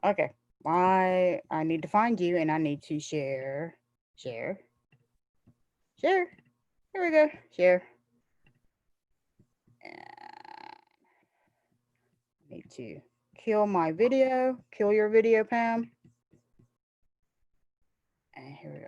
Okay. I need to find you and I need to share, share. Here we go. Share. And I need to kill my video. Kill your video, Pam. And here we go.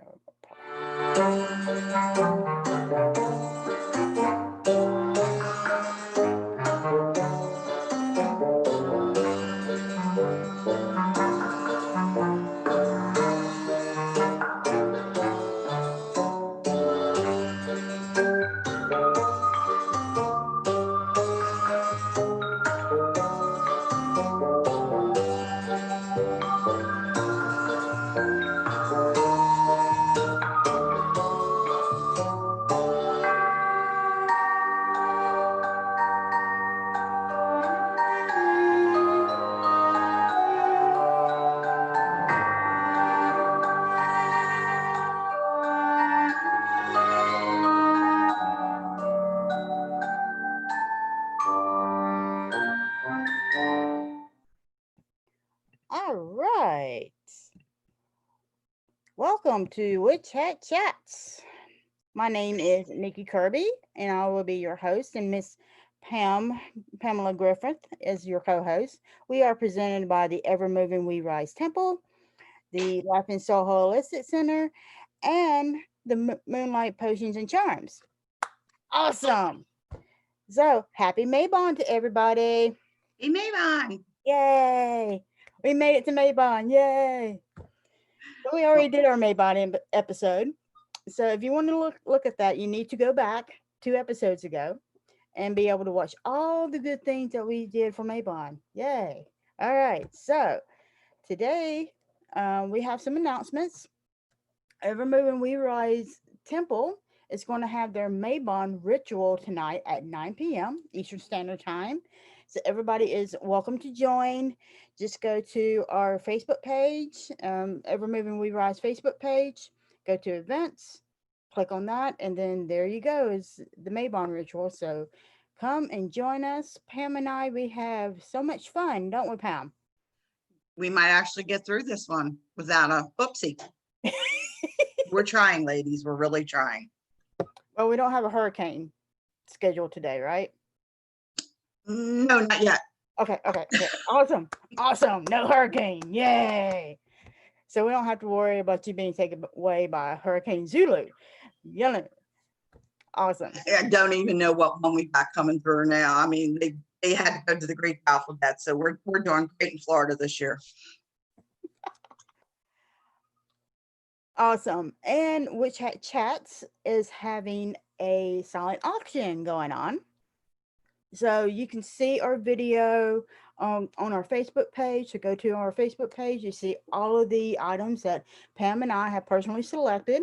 All right. Welcome to Witch Hat Chats. My name is Nikki Kirby, and I will be your host, and Miss Pamela Griffith is your co-host. We are presented by the Ever Moving We Rise Temple, the Life and Soul Holistic Center, and the Moonlight Potions and Charms. Awesome! So happy Mabon to everybody! Hey, Mabon. Yay! We made it to Mabon! Yay! But we already did our Mabon episode. So if you want to look at that, you need to go back 2 episodes ago and be able to watch all the good things that we did for Mabon. Yay! All right. So today we have some announcements. Ever Moving We Rise Temple is going to have their Mabon ritual tonight at 9 p.m. Eastern Standard Time. So everybody is welcome to join. Just go to our Facebook page, Ever Moving We Rise Facebook page. Go to events, click on that, and then there you go is the Mabon ritual. So come and join us. Pam and I, we have so much fun, don't we, Pam? We might actually get through this one without a oopsie. We're trying, ladies. We're really trying. Well, we don't have a hurricane scheduled today, right? No, not yet. Okay. Awesome. No hurricane. Yay. So we don't have to worry about you being taken away by Hurricane Zulu. Yelling. Awesome. I don't even know what one we got coming through now. I mean, they had to go to the Greek alphabet, so we're doing great in Florida this year. Awesome. And Witch Hat Chats is having a silent auction going on. So you can see our video on our Facebook page. So go to our Facebook page. You see all of the items that Pam and I have personally selected,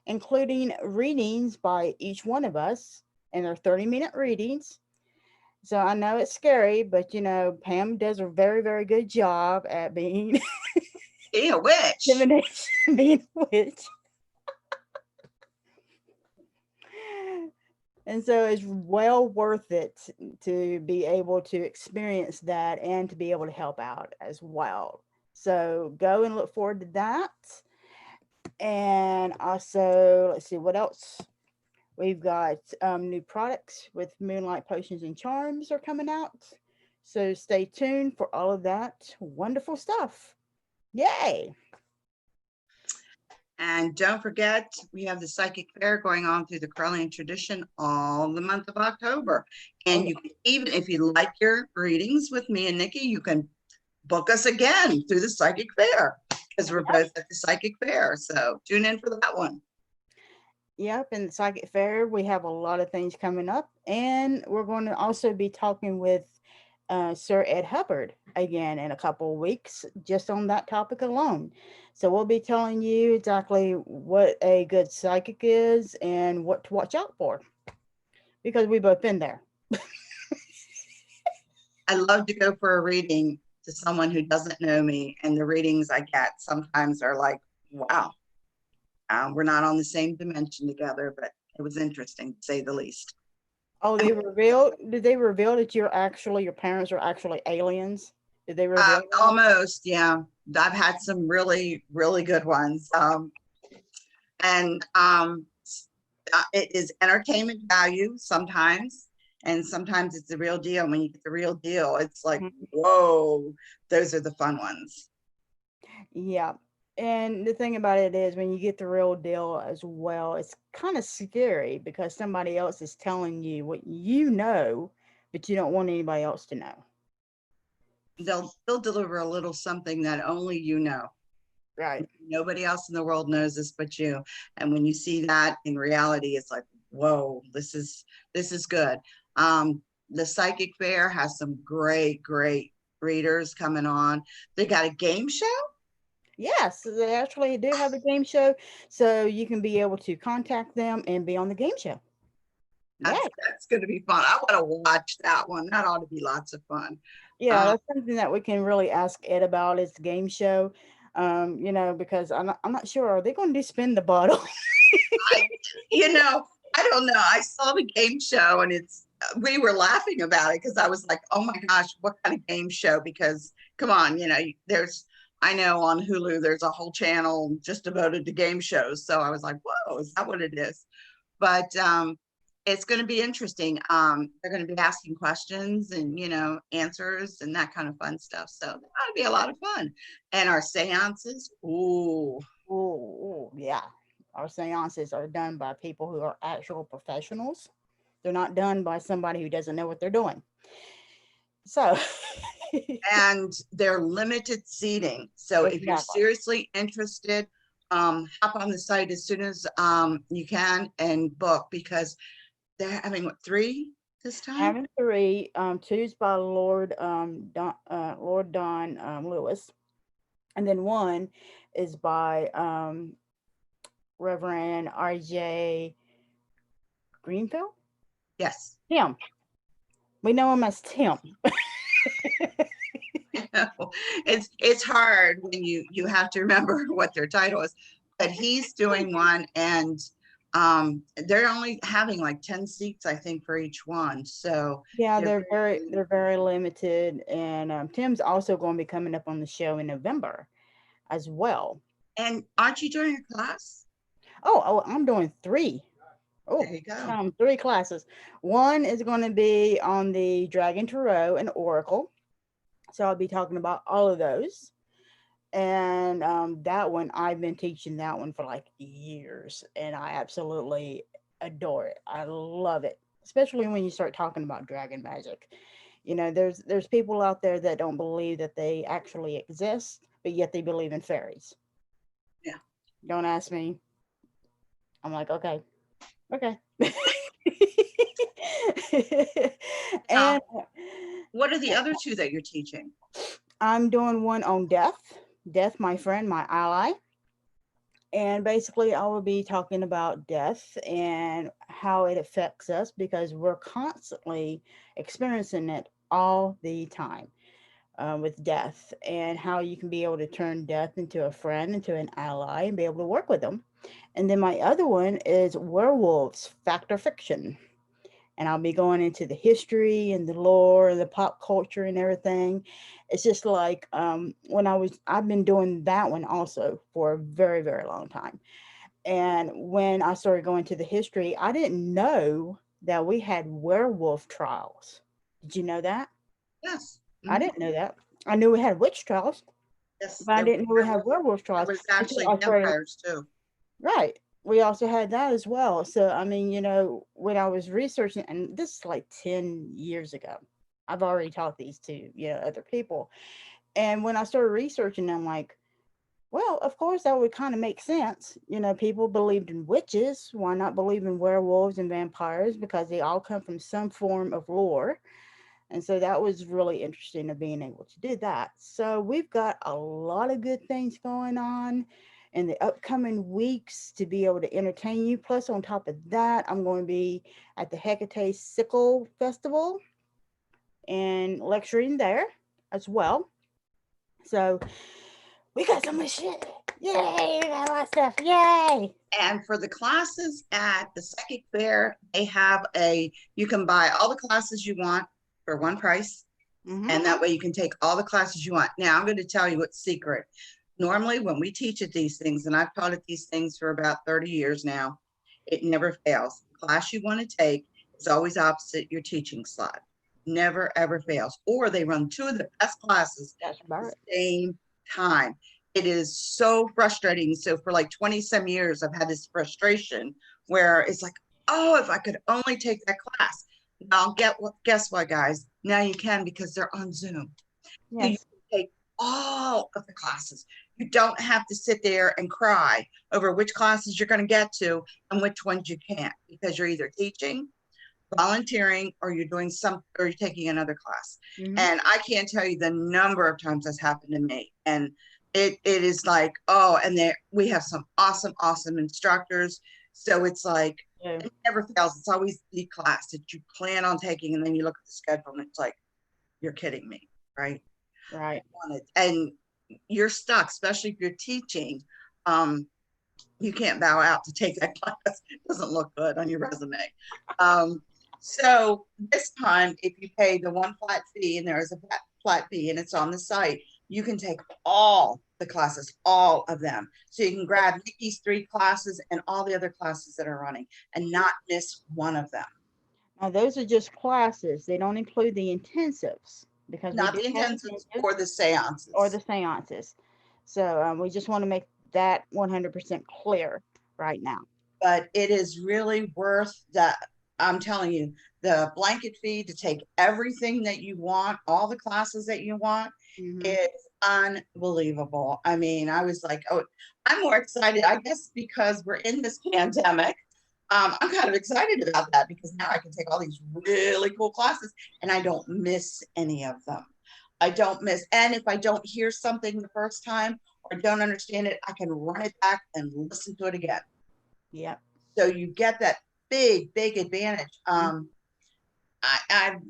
including readings by each one of us, and they're 30-minute readings. So I know it's scary, but Pam does a very, very good job at being a witch. Being a witch. And so it's well worth it to be able to experience that and to be able to help out as well. So go and look forward to that. And also, let's see what else. We've got new products with Moonlight Potions and Charms are coming out. So stay tuned for all of that wonderful stuff. Yay! And don't forget, we have the psychic fair going on through the Crowley tradition all the month of October. And you can, even if you like your readings with me and Nikki, you can book us again through the psychic fair because we're both at the psychic fair. So tune in for that one. Yep, in the psychic fair, we have a lot of things coming up. And we're going to also be talking with Sir Ed Hubbard again in a couple of weeks, just on that topic alone. So we'll be telling you exactly what a good psychic is and what to watch out for, because we've both been there. I love to go for a reading to someone who doesn't know me, and the readings I get sometimes are like, wow, we're not on the same dimension together, but it was interesting to say the least. Oh, did they reveal that your parents are actually aliens? Did they reveal that? Almost, yeah. I've had some really, really good ones. And it is entertainment value sometimes, and sometimes it's the real deal. When you get the real deal, it's like, Mhm. whoa, those are the fun ones. Yeah. And the thing about it is, when you get the real deal as well, it's kind of scary because somebody else is telling you what you know, but you don't want anybody else to know. They'll deliver a little something that only you know. Right. Nobody else in the world knows this but you. And when you see that in reality, it's like, whoa, this is good. The psychic fair has some great, great readers coming on. They got a game show. Yes, they actually do have a game show, so you can be able to contact them and be on the game show. Yeah. That's going to be fun. I want to watch that one. That ought to be lots of fun. Yeah, Um, that's something that we can really ask Ed about is the game show. Because I'm not sure, are they going to do spin the bottle? I, you know, I don't know. I saw the game show and we were laughing about it because I was like, oh my gosh, what kind of game show? Because come on, I know on Hulu, there's a whole channel just devoted to game shows. So I was like, whoa, is that what it is? But it's going to be interesting. They're going to be asking questions and, answers and that kind of fun stuff. So that'll be a lot of fun. And our seances, ooh, Oh, yeah. Our seances are done by people who are actual professionals. They're not done by somebody who doesn't know what they're doing. So, and they're limited seating. So if you're exactly. seriously interested, hop on the site as soon as you can and book because they're having what, three this time? Having three, two's by Lord Don Lewis, and then one is by Reverend R.J. Greenfield. Yes. Tim. We know him as Tim. It's hard when you have to remember what their title is, but he's doing one and they're only having like 10 seats, I think, for each one. So Yeah, they're they're very limited, and Tim's also going to be coming up on the show in November as well. and aren't you doing a class? Oh, I'm doing three. There Oh, you go. three classes. One is going to be on the Dragon Tarot and Oracle, so I'll be talking about all of those. And that one, I've been teaching that one for like years, and I absolutely adore it. I love it, especially when you start talking about dragon magic. There's people out there that don't believe that they actually exist, but yet they believe in fairies. Yeah. Don't ask me. I'm like, okay, okay. Now, And what are the other two that you're teaching? I'm doing one on death, my friend, my ally. And basically, I will be talking about death and how it affects us because we're constantly experiencing it all the time with death, and how you can be able to turn death into a friend, into an ally, and be able to work with them. And then my other one is werewolves, fact or fiction. And I'll be going into the history and the lore and the pop culture and everything. It's just like I've been doing that one also for a very, very long time. And when I started going to the history, I didn't know that we had werewolf trials. Did you know that? Yes. I didn't know that. I knew we had witch trials, Yes. but I didn't know we had werewolf There trials was until actually I started. vampires too. Right. We also had that as well. So, I mean, when I was researching, and this is like 10 years ago, I've already taught these to, other people. And when I started researching, I'm like, well, of course, that would kind of make sense. People believed in witches. Why not believe in werewolves and vampires? Because they all come from some form of lore. And so that was really interesting of being able to do that. So we've got a lot of good things going on in the upcoming weeks to be able to entertain you. Plus, on top of that, I'm going to be at the Hecate Sickle Festival and lecturing there as well. So we got so much shit. Yay, we got a lot of stuff. Yay. And for the classes at the psychic fair, you can buy all the classes you want for one price. Mm-hmm. And that way you can take all the classes you want. Now I'm going to tell you what's secret. Normally when we teach at these things, and I've taught at these things for about 30 years now, it never fails. The class you want to take is always opposite your teaching slot. Never, ever fails. Or they run two of the best classes That's at about the it. same time. It is so frustrating. So for like 20 some years, I've had this frustration where it's like, oh, if I could only take that class. Well, guess what, guys? Now you can because they're on Zoom. So you Yes. can take all of the classes. You don't have to sit there and cry over which classes you're going to get to and which ones you can't because you're either teaching, volunteering, or you're doing some, or you're taking another class. Mm-hmm. And I can't tell you the number of times that's happened to me. And it is like, oh, and there we have some awesome, awesome instructors. So it's like, Yeah. it never fails. It's always the class that you plan on taking, and then you look at the schedule and it's like, you're kidding me, right? Right. And you're stuck, especially if you're teaching. Um, you can't bow out to take that class. It doesn't look good on your resume. Um, so this time, if you pay the one flat fee, and there is a flat fee, and it's on the site, you can take all the classes, all of them. So you can grab Nikki's 3 classes and all the other classes that are running and not miss one of them. Now those are just classes. They don't include the intensives because we Not do the have intensives intensives or the or seances. the seances. So we just want to make that 100% clear right now. But it is really worth that. I'm telling you, the blanket fee to take everything that you want, all the classes that you want, Mm-hmm. is unbelievable. I mean, I was like, oh, I'm more excited, I guess, because we're in this pandemic. I'm kind of excited about that because now I can take all these really cool classes and I don't miss any of them. I don't miss, and if I don't hear something the first time or don't understand it, I can run it back and listen to it again. Yep. So you get that big, big advantage.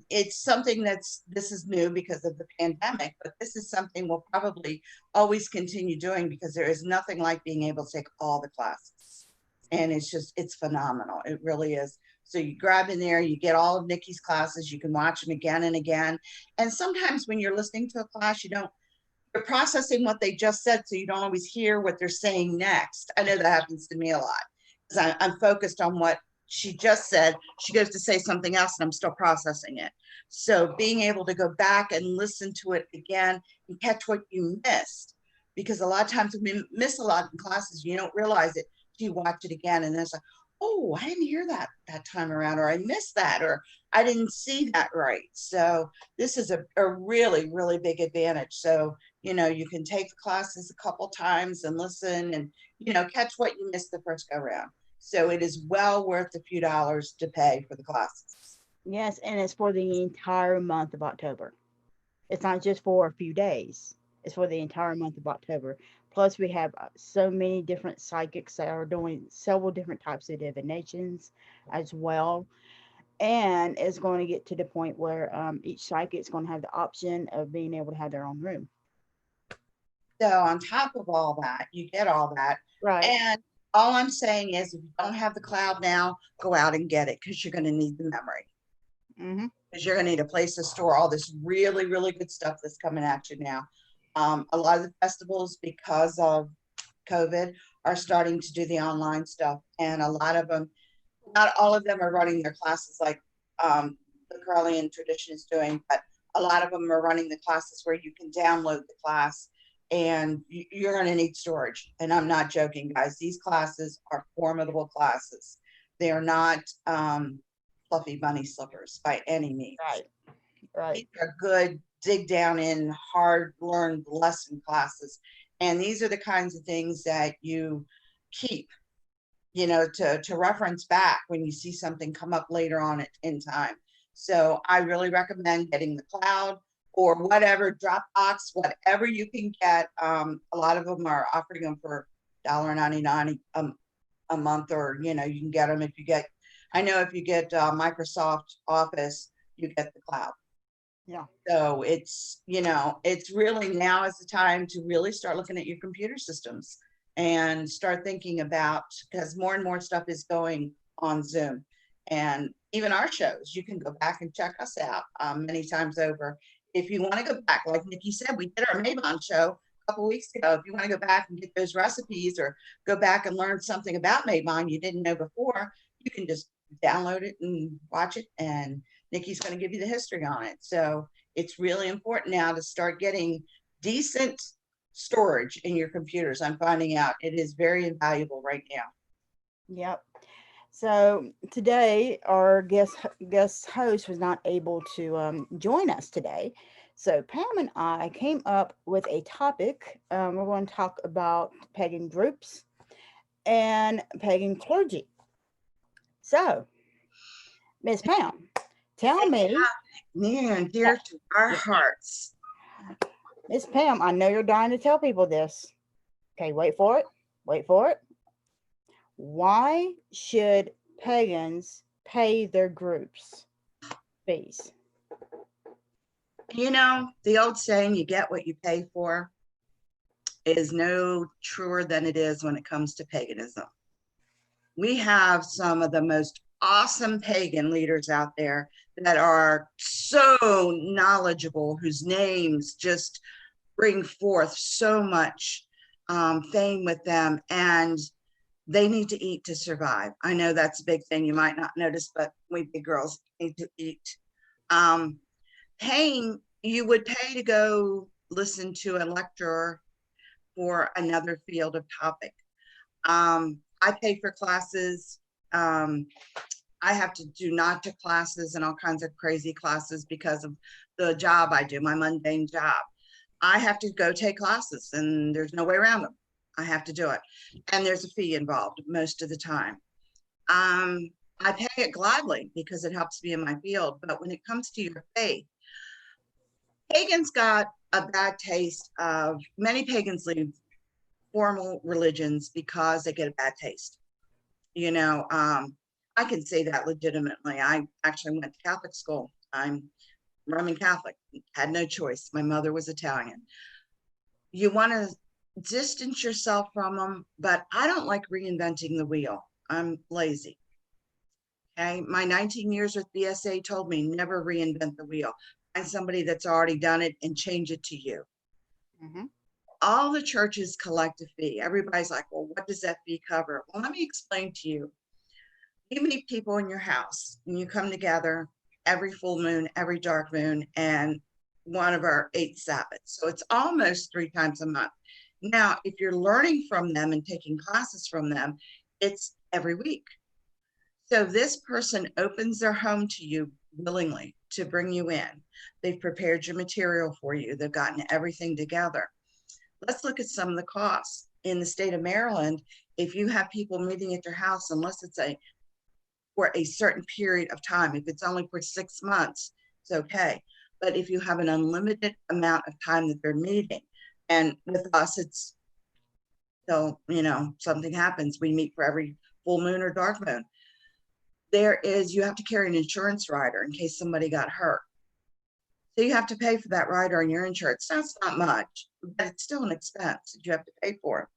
It's something this is new because of the pandemic, but this is something we'll probably always continue doing because there is nothing like being able to take all the classes. And it's phenomenal. It really is. So you grab in there, you get all of Nikki's classes, you can watch them again and again. And sometimes when you're listening to a class, you're processing what they just said, so you don't always hear what they're saying next. I know that happens to me a lot because I'm focused on what she just said. She goes to say something else, and I'm still processing it. So being able to go back and listen to it again and catch what you missed, because a lot of times we miss a lot in classes, you don't realize it till you watch it again, and then it's like, oh, I didn't hear that time around, or I missed that, or I didn't see that right. So this is a really, really big advantage. So you can take the classes a couple times and listen and, catch what you missed the first go round. So it is well worth a few dollars to pay for the classes. Yes, and it's for the entire month of October. It's not just for a few days. It's for the entire month of October. Plus, we have so many different psychics that are doing several different types of divinations as well. And it's going to get to the point where each psychic is going to have the option of being able to have their own room. So on top of all that, you get all that. Right. And all I'm saying is if you don't have the cloud now, go out and get it because you're going to need the memory. Mm-hmm. Because you're going to need a place to store all this really, really good stuff that's coming at you now. A lot of the festivals, because of COVID, are starting to do the online stuff. And a lot of them, not all of them are running their classes like the Correllian tradition is doing, but a lot of them are running the classes where you can download the class and you're going to need storage. And I'm not joking, guys. These classes are formidable classes. They are not fluffy bunny slippers by any means. Right. Right. These are good, dig down in, hard learned lesson classes. And these are the kinds of things that you keep, to reference back when you see something come up later on in time. So I really recommend getting the cloud or whatever, Dropbox, whatever you can get. A lot of them are offering them for $1.99 a month, or, you can get them I know if you get Microsoft Office, you get the cloud. Yeah. So it's really now is the time to really start looking at your computer systems and start thinking about, because more and more stuff is going on Zoom. And even our shows, you can go back and check us out many times over. if you want to go back, like Nikki said, we did our Mabon show a couple weeks ago. If you want to go back and get those recipes or go back and learn something about Mabon you didn't know before, you can just download it and watch it. And Nikki's going to give you the history on it. So it's really important now to start getting decent storage in your computers. I'm finding out it is very invaluable right now. Yep. So today our guest host was not able to join us today. So Pam and I came up with a topic. We're going to talk about pagan groups and pagan clergy. So, Miss Pam, tell me, Near and dear to our hearts. Miss Pam, I know you're dying to tell people this. Okay, wait for it. Wait for it. Why should pagans pay their groups fees? You know, the old saying, you get what you pay for, is no truer than it is when it comes to paganism. We have some of the most awesome pagan leaders out there that are so knowledgeable, whose names just bring forth so much fame with them, and they need to eat to survive. I know that's a big thing you might not notice, but we big girls need to eat. Paying, you would pay to go listen to a lecturer for another field of topic. I pay for classes. I have to do not to classes and all kinds of crazy classes because of the job I do, my mundane job. I have to go take classes and there's no way around them. I have to do it. And there's a fee involved most of the time. I pay it gladly because it helps me in my field. But when it comes to your faith, pagans got a bad taste of, many pagans leave formal religions because they get a bad taste. You know, I can say that legitimately. I actually went to Catholic school. I'm Roman Catholic, had no choice. My mother was Italian. You want to distance yourself from them, but I don't like reinventing the wheel. I'm lazy. Okay, my 19 years with BSA told me never reinvent the wheel. Find somebody that's already done it and change it to you. Mm-hmm. All the churches collect a fee. Everybody's like, well, what does that fee cover? Well, let me explain to you. You meet people in your house and you come together every full moon, every dark moon, and one of our 8 Sabbaths. So it's almost 3 times a month. Now, if you're learning from them and taking classes from them, it's every week. So this person opens their home to you willingly to bring you in. They've prepared your material for you. They've gotten everything together. Let's look at some of the costs. In the state of Maryland, if you have people meeting at your house, unless it's for a certain period of time, if it's only for 6 months, it's okay. But if you have an unlimited amount of time that they're meeting, and with us, it's till, you know, something happens, we meet for every full moon or dark moon. You have to carry an insurance rider in case somebody got hurt. So you have to pay for that rider on your insurance. That's not much, but it's still an expense that you have to pay for.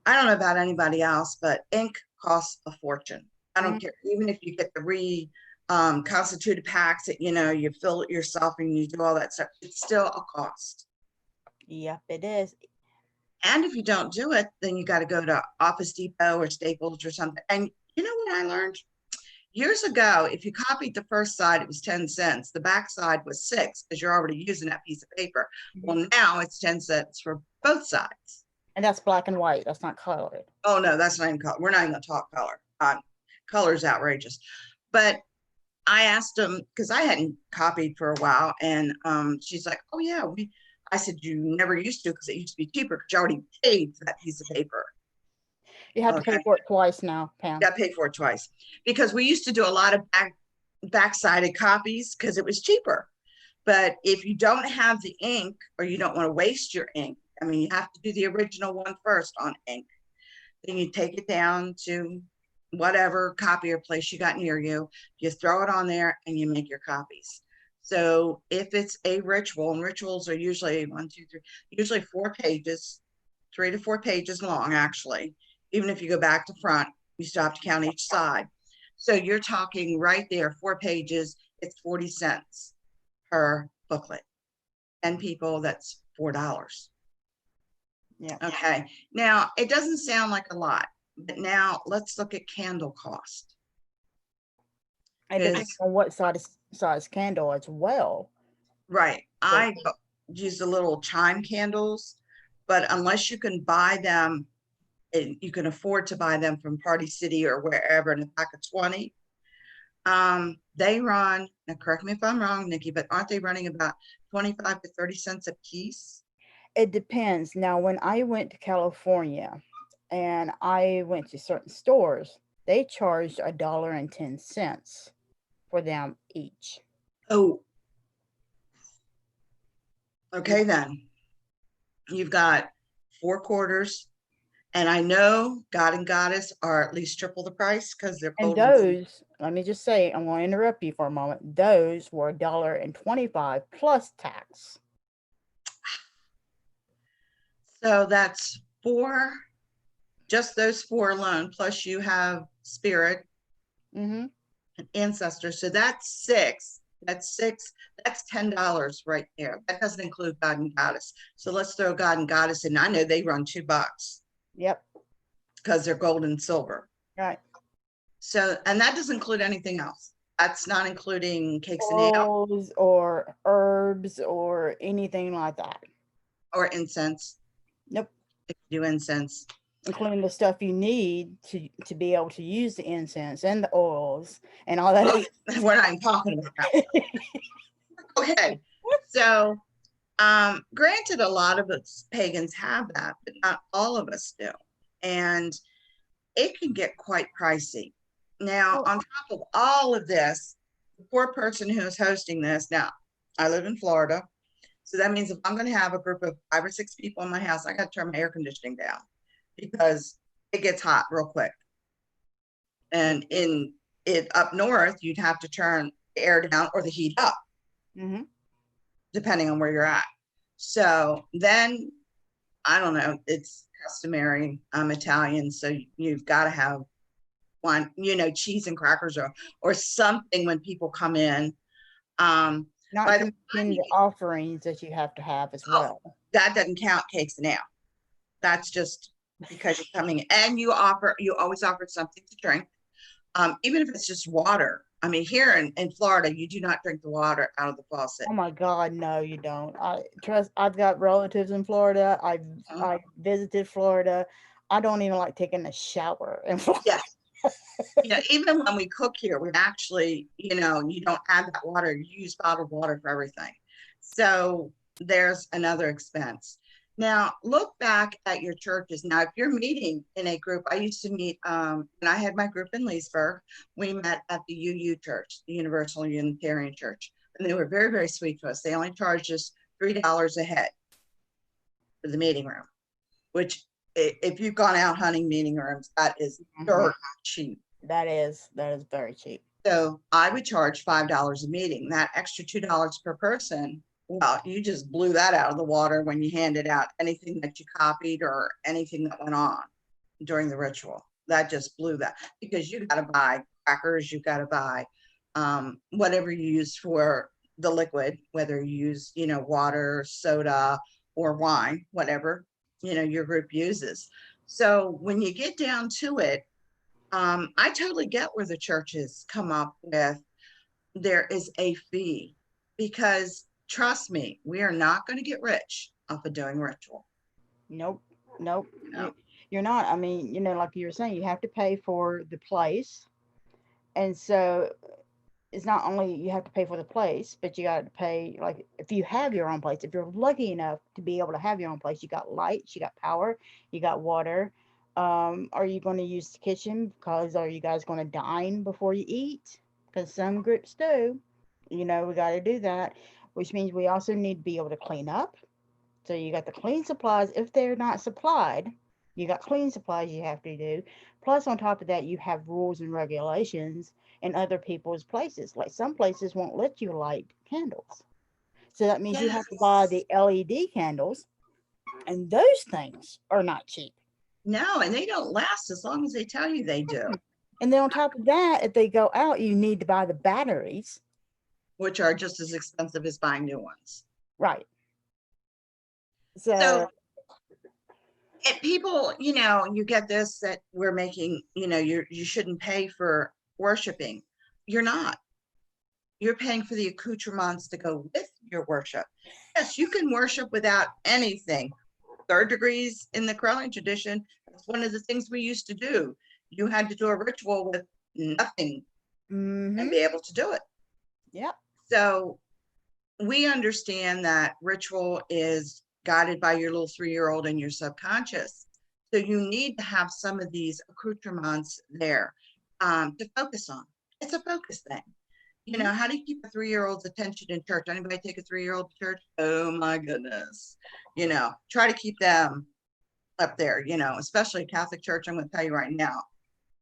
I don't know about anybody else, but ink costs a fortune. I don't care, even if you get the constituted packs that, you know, you fill it yourself and you do all that stuff, it's still a cost. Yep, it is. And if you don't do it, then you got to go to Office Depot or Staples or something. And you know what I learned? Years ago, if you copied the first side, it was 10 cents. The back side was 6 because you're already using that piece of paper. Well, now it's 10 cents for both sides. And that's black and white. That's not colored. Oh, no, that's not even color. We're not even going to talk color. Color's outrageous. But I asked him, because I hadn't copied for a while, and she's like, oh, yeah. I said, you never used to because it used to be cheaper because you already paid for that piece of paper. You have to pay for it twice now, Pam. Got paid for it twice because we used to do a lot of back-sided copies because it was cheaper. But if you don't have the ink or you don't want to waste your ink, I mean, you have to do the original one first on ink. Then you take it down to whatever copier place you got near you. You throw it on there and you make your copies. So if it's a ritual, and rituals are usually 1, 2, 3, usually 4 pages, 3 to 4 pages long, actually. Even if you go back to front, you still have to count each side. So you're talking right there, 4 pages, it's 40 cents per booklet. 10 people, that's $4. Yeah. Okay. Now, it doesn't sound like a lot, but now let's look at candle cost. It depends on what size candle as well. Right. I use the little chime candles, but unless you can buy them, and you can afford to buy them from Party City or wherever in a pack of 20, they run, now correct me if I'm wrong, Nikki, but aren't they running about 25 to 30 cents a piece? It depends. Now, when I went to California and I went to certain stores, they charged $1.10 for them each. Oh, okay then. You've got 4 quarters, and I know God and Goddess are at least triple the price because they're And cold and those, let me just say, I'm going to interrupt you for a moment. Those were $1.25 plus tax. so that's four, just those four alone, plus you have spirit Mm-hmm. and ancestors. So that's six. That's $10 right there. That doesn't include God and Goddess. So let's throw God and Goddess in. I know they run $2 Yep. because they're gold and silver. Right. So, and that doesn't include anything else. That's not including cakes and ale Oils or herbs or anything like that. or incense. Nope. If you do incense. Including the stuff you need to be able to use the incense and the oils and all that. Oh, we're not even talking about that. Okay. So, granted, a lot of us pagans have that, but not all of us do. And it can get quite pricey. Now, on top of all of this, the poor person who is hosting this, now, I live in Florida. So that means if I'm going to have a group of 5 or 6 people in my house, I got to turn my air conditioning down because it gets hot real quick. And in it up north, you'd have to turn the air down or the heat up, Mm-hmm. depending on where you're at. So then, I don't know, it's customary. I'm Italian, so you've got to have one, cheese and crackers or something when people come in. Not to mention the offerings that you have to have as well. That doesn't count cakes and ale. That's just because you're coming in. And you always offer something to drink, even if it's just water. I mean, here in Florida, you do not drink the water out of the faucet. Oh my God, no, you don't. I've got relatives in Florida. I visited Florida. I don't even like taking a shower in Florida. Yeah. Even when we cook here, we actually, you don't add that water. You use bottled water for everything. So there's another expense. Now, look back at your churches. Now, if you're meeting in a group, I used to meet, and I had my group in Leesburg. We met at the UU Church, the Universal Unitarian Church. And they were very, very sweet to us. They only charged us $3 a head for the meeting room, which if you've gone out hunting meeting rooms, that is dirt cheap. That is very cheap. So I would charge $5 a meeting. That extra $2 per person, well, you just blew that out of the water when you handed out anything that you copied or anything that went on during the ritual. That just blew that, because you got to buy crackers, you got to buy whatever you use for the liquid, whether you use, water, soda, or wine, whatever, your group uses. So when you get down to it, I totally get where the churches come up with there is a fee, because trust me, we are not going to get rich off of doing ritual. Nope. You're not. I mean, like you were saying, you have to pay for the place. And so it's not only you have to pay for the place, but you got to pay, like, if you have your own place, if you're lucky enough to be able to have your own place, you got lights, you got power, you got water. Are you going to use the kitchen? Because are you guys going to dine before you eat? Because some groups do. We got to do that, which means we also need to be able to clean up. So you got the clean supplies. If they're not supplied, you got clean supplies you have to do. Plus, on top of that, you have rules and regulations in other people's places. Like some places won't let you light candles. So that means you have to buy the LED candles, and those things are not cheap. No, and they don't last as long as they tell you they do. And then on top of that, if they go out, you need to buy the batteries, which are just as expensive as buying new ones. right? So So people, you get this that we're making, you shouldn't pay for worshiping. You're not. You're paying for the accoutrements to go with your worship. Yes, you can worship without anything. Third degrees in the Crowley tradition, that's one of the things we used to do. You had to do a ritual with nothing and be able to do it. Yep. So we understand that ritual is guided by your little 3-year-old and your subconscious. So you need to have some of these accoutrements there to focus on. It's a focus thing. How do you keep a 3-year-old's attention in church? Anybody take a 3-year-old to church? Oh my goodness. Try to keep them up there, especially Catholic Church. I'm going to tell you right now,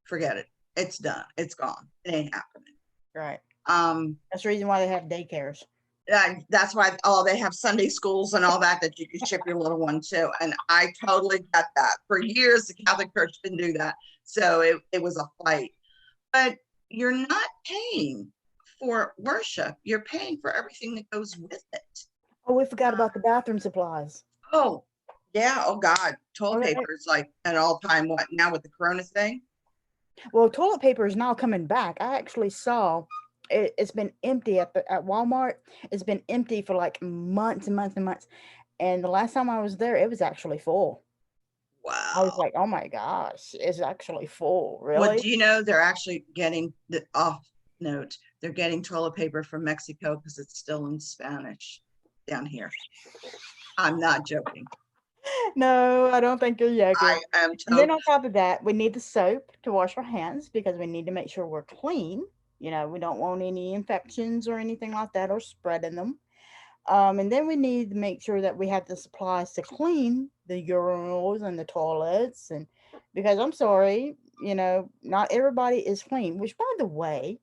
forget it. It's done. It's gone. It ain't happening. Right. That's the reason why they have daycares. That's why they have Sunday schools and all that you can ship your little one to. And I totally get that. For years, the Catholic Church didn't do that. So it was a fight. But you're not paying for worship. You're paying for everything that goes with it. Oh, we forgot about the bathroom supplies. Oh, yeah. Oh, God. Toilet Okay. paper is like an all-time what now with the Corona thing? Well, toilet paper is now coming back. I actually saw it's been empty at Walmart. It's been empty for like months and months and months. And the last time I was there, it was actually full. I was Wow. like, oh my gosh, it's actually full. Well, Really? do you know they're actually getting the off note? They're getting toilet paper from Mexico because it's still in Spanish down here. I'm not joking. No, I don't think you're joking. I am And then totally. on top of that, we need the soap to wash our hands because we need to make sure we're clean. We don't want any infections or anything like that or spreading them. And then we need to make sure that we have the supplies to clean the urinals and the toilets. And because I'm sorry, not everybody is clean, which by the way,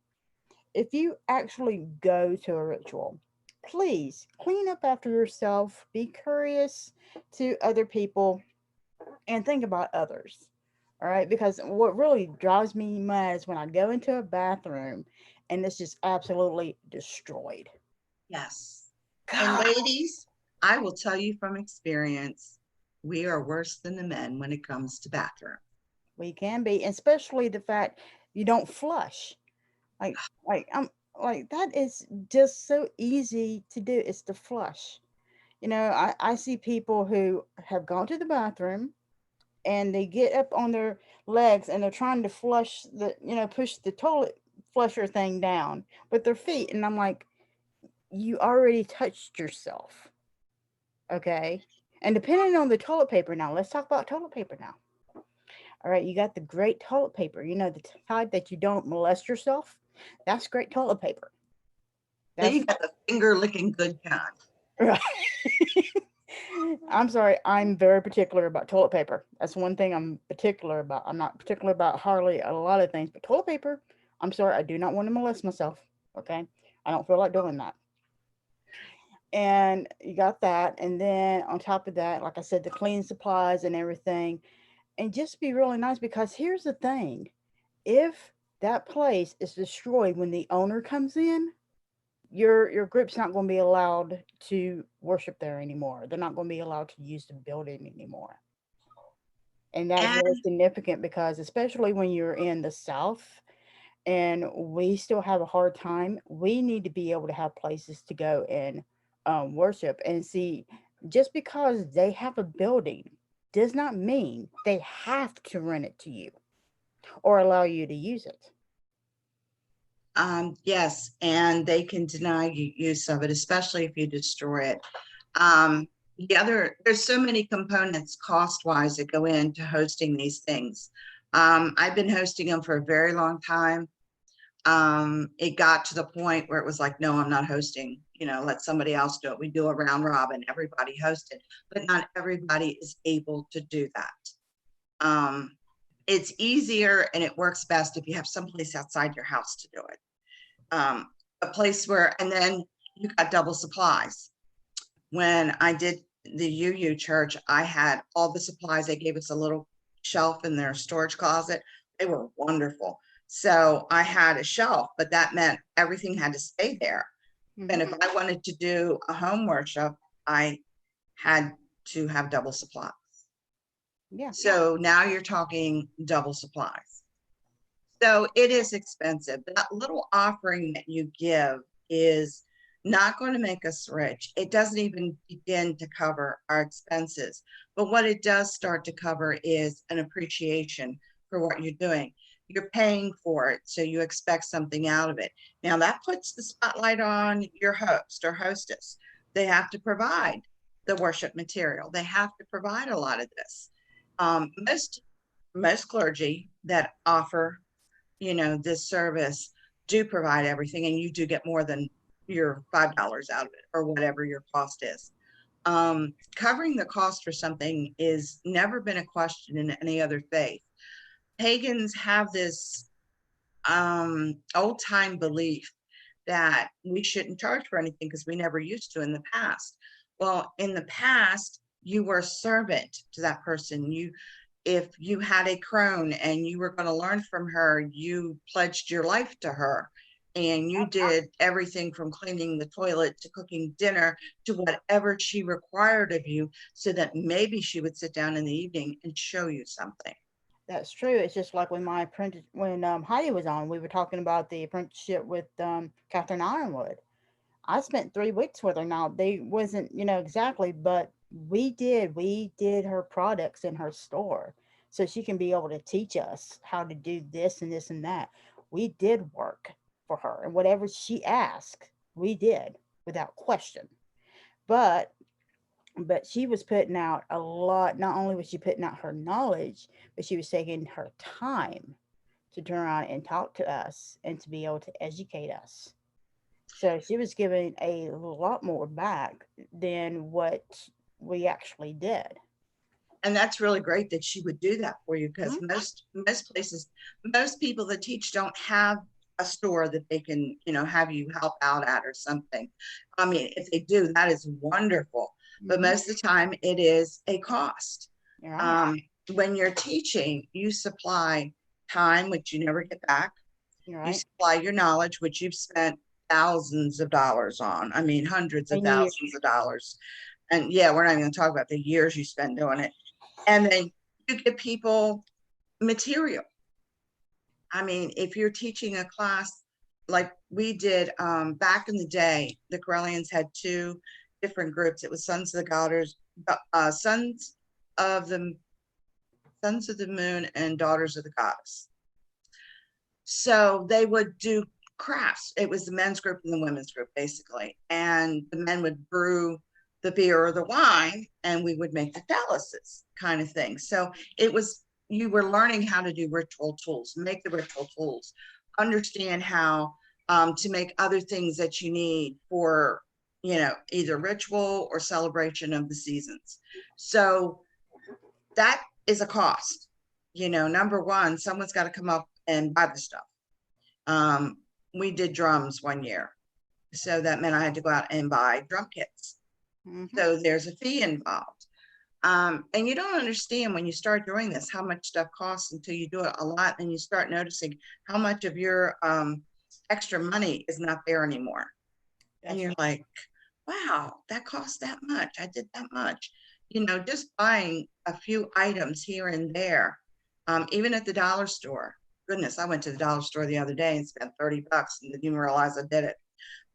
if you actually go to a ritual, please clean up after yourself, be curious to other people, and think about others. All right. Because what really drives me mad is when I go into a bathroom and it's just absolutely destroyed. Yes. And God, ladies, I will tell you from experience, we are worse than the men when it comes to bathroom. we can be, especially the fact you don't flush. Like, I'm like, that is just so easy to do. It's to flush. I see people who have gone to the bathroom and they get up on their legs and they're trying to flush push the toilet flusher thing down with their feet. And I'm like, you already touched yourself. Okay. And depending on the toilet paper now, let's talk about toilet paper now. All right. You got the great toilet paper, the type that you don't molest yourself. That's great toilet paper. Then That's you got the finger licking good kind. right. I'm sorry. I'm very particular about toilet paper. That's one thing I'm particular about. I'm not particular about hardly a lot of things, but toilet paper, I'm sorry. I do not want to molest myself. Okay. I don't feel like doing that. And you got that. And then on top of that, like I said, the cleaning supplies and everything. And just be really nice because here's the thing, if that place is destroyed when the owner comes in, your group's not going to be allowed to worship there anymore. They're not going to be allowed to use the building anymore. And that's And really significant because especially when you're in the South and we still have a hard time, we need to be able to have places to go and worship. And see, just because they have a building does not mean they have to rent it to you or allow you to use it. yes, and they can deny you use of it, especially if you destroy it. Um, there's so many components cost-wise that go into hosting these things. I've been hosting them for a very long time. It got to the point where it was like, no, I'm not hosting, let somebody else do it. We do a round robin, everybody hosted, but not everybody is able to do that. It's easier and it works best if you have someplace outside your house to do it. A place where, and then you got double supplies. When I did the UU church, I had all the supplies. They gave us a little shelf in their storage closet. They were wonderful. So I had a shelf, but that meant everything had to stay there. And if Mhm. I wanted to do a home worship, I had to have double supplies. Yeah. So now you're talking double supplies. So it is expensive. That little offering that you give is not going to make us rich. It doesn't even begin to cover our expenses. But what it does start to cover is an appreciation for what you're doing. You're paying for it, so you expect something out of it. Now that puts the spotlight on your host or hostess. They have to provide the worship material. They have to provide a lot of this. Most clergy that offer, this service do provide everything, and you do get more than your $5 out of it or whatever your cost is. Covering the cost for something is never been a question in any other faith. Pagans have this old time belief that we shouldn't charge for anything because we never used to in the past. Well, in the past, you were a servant to that person. If you had a crone and you were going to learn from her, you pledged your life to her, and you did everything from cleaning the toilet to cooking dinner to whatever she required of you, so that maybe she would sit down in the evening and show you something. That's true. It's just like when my apprentice, when Heidi was on, we were talking about the apprenticeship with Catherine Ironwood. I spent 3 weeks with her. Now they wasn't, exactly, but we did her products in her store, so she can be able to teach us how to do this and this and that. We did work for her, and whatever she asked, we did without question. But she was putting out a lot. Not only was she putting out her knowledge, but she was taking her time to turn around and talk to us and to be able to educate us. So she was giving a lot more back than what we actually did. And that's really great that she would do that for you, because Mhm. most places, most people that teach don't have a store that they can, have you help out at or something. I mean, if they do, that is wonderful. But Mhm. most of the time it is a cost. You're right. um, when you're teaching, you supply time, which you never get back. You're You right. supply your knowledge, which you've spent thousands of dollars on. I mean, hundreds of And you, thousands of dollars. And yeah, we're not even going to talk about the years you spend doing it. And then you give people material. I mean, if you're teaching a class like we did back in the day, the Corellians had two different groups. It was Sons of the Goddess, Sons of the Sons of the Moon and Daughters of the Goddess. So they would do crafts. It was the men's group and the women's group, basically. And the men would brew the beer or the wine, and we would make the chalices, kind of thing. So it was, you were learning how to do ritual tools, make the ritual tools, understand how to make other things that you need for, either ritual or celebration of the seasons. So that is a cost. Number one, someone's got to come up and buy the stuff. Um, we did drums one year, so that meant I had to go out and buy drum kits. mhm. So there's a fee involved. And you don't understand when you start doing this how much stuff costs until you do it a lot, and you start noticing how much of your extra money is not there anymore. And That's you're right. like, wow, that cost that much. I did that much. Just buying a few items here and there, even at the dollar store. Goodness, I went to the dollar store the other day and spent $30 and didn't even realize I did it.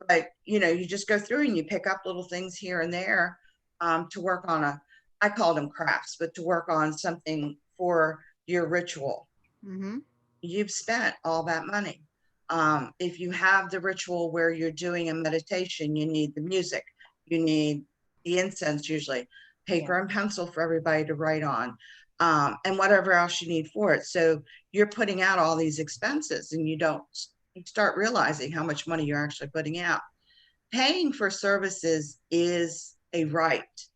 But, you just go through and you pick up little things here and there to work on I call them crafts, but to work on something for your ritual. Mhm. You've spent all that money. If you have the ritual where you're doing a meditation, you need the music, you need the incense, usually Yeah. paper and pencil for everybody to write on, and whatever else you need for it. So you're putting out all these expenses, and you start realizing how much money you're actually putting out. Paying for services is a right,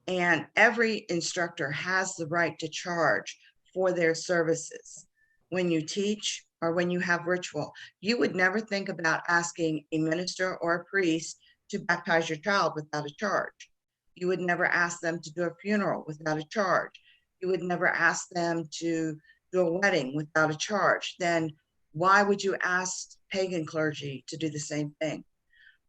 and every instructor has the right to charge for their services. When you teach or when you have ritual, you would never think about asking a minister or a priest to baptize your child without a charge. You would never ask them to do a funeral without a charge. You would never ask them to do a wedding without a charge. Then why would you ask pagan clergy to do the same thing?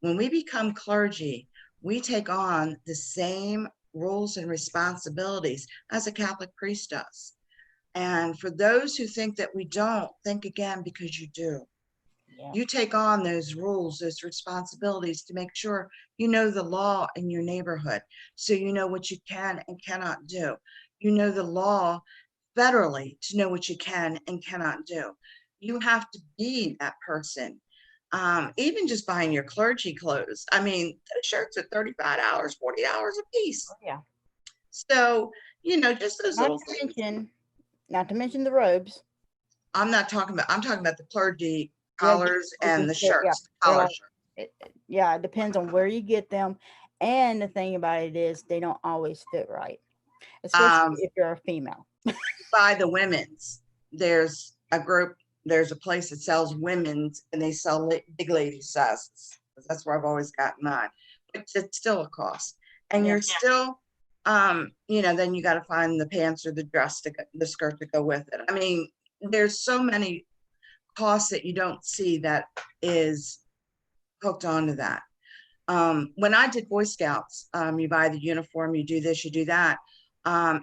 When we become clergy, we take on the same rules and responsibilities as a Catholic priest does. And for those who think that we don't, think again, because you do. Yeah. You take on those rules, those responsibilities to make sure you know the law in your neighborhood. So you know what you can and cannot do. You know the law federally to know what you can and cannot do. You have to be that person. Even just buying your clergy clothes. I mean, those shirts are $35, $40 a piece. Oh, yeah. So, just those Not little to things. not to mention the robes. I'm talking about the clergy Yeah, collars it's and the just that, yeah, shirts, they're collar like, shirts. yeah, it depends on where you get them. And the thing about it is they don't always fit right, especially Um, if you're a female. by the women's, there's a place that sells women's, and they sell big lady sizes. That's where I've always gotten mine, but it's still a cost. And Yeah. you're still, then you got to find the pants or the dress the skirt to go with it. I mean, there's so many costs that you don't see that is hooked onto that. When I did Boy Scouts, you buy the uniform, you do this, you do that.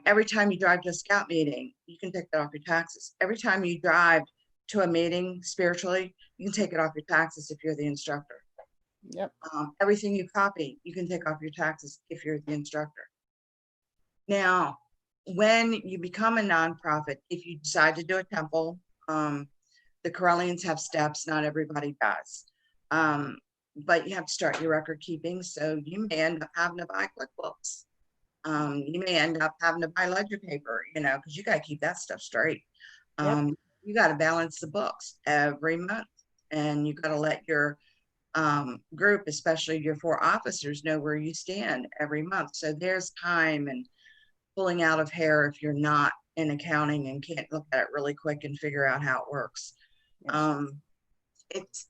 Every time you drive to a scout meeting, you can take that off your taxes. Every time you drive to a meeting spiritually, you can take it off your taxes if you're the instructor. Yep. Everything you copy, you can take off your taxes if you're the instructor. Now, when you become a nonprofit, if you decide to do a temple, the Corellians have steps, not everybody does. But you have to start your record keeping. So you may end up having to buy QuickBooks. You may end up having to buy ledger paper, because you got to keep that stuff straight. Yep. You got to balance the books every month, and you got to let your group, especially your 4 officers, know where you stand every month. So there's time and pulling out of hair if you're not in accounting and can't look at it really quick and figure out how it works. Yes.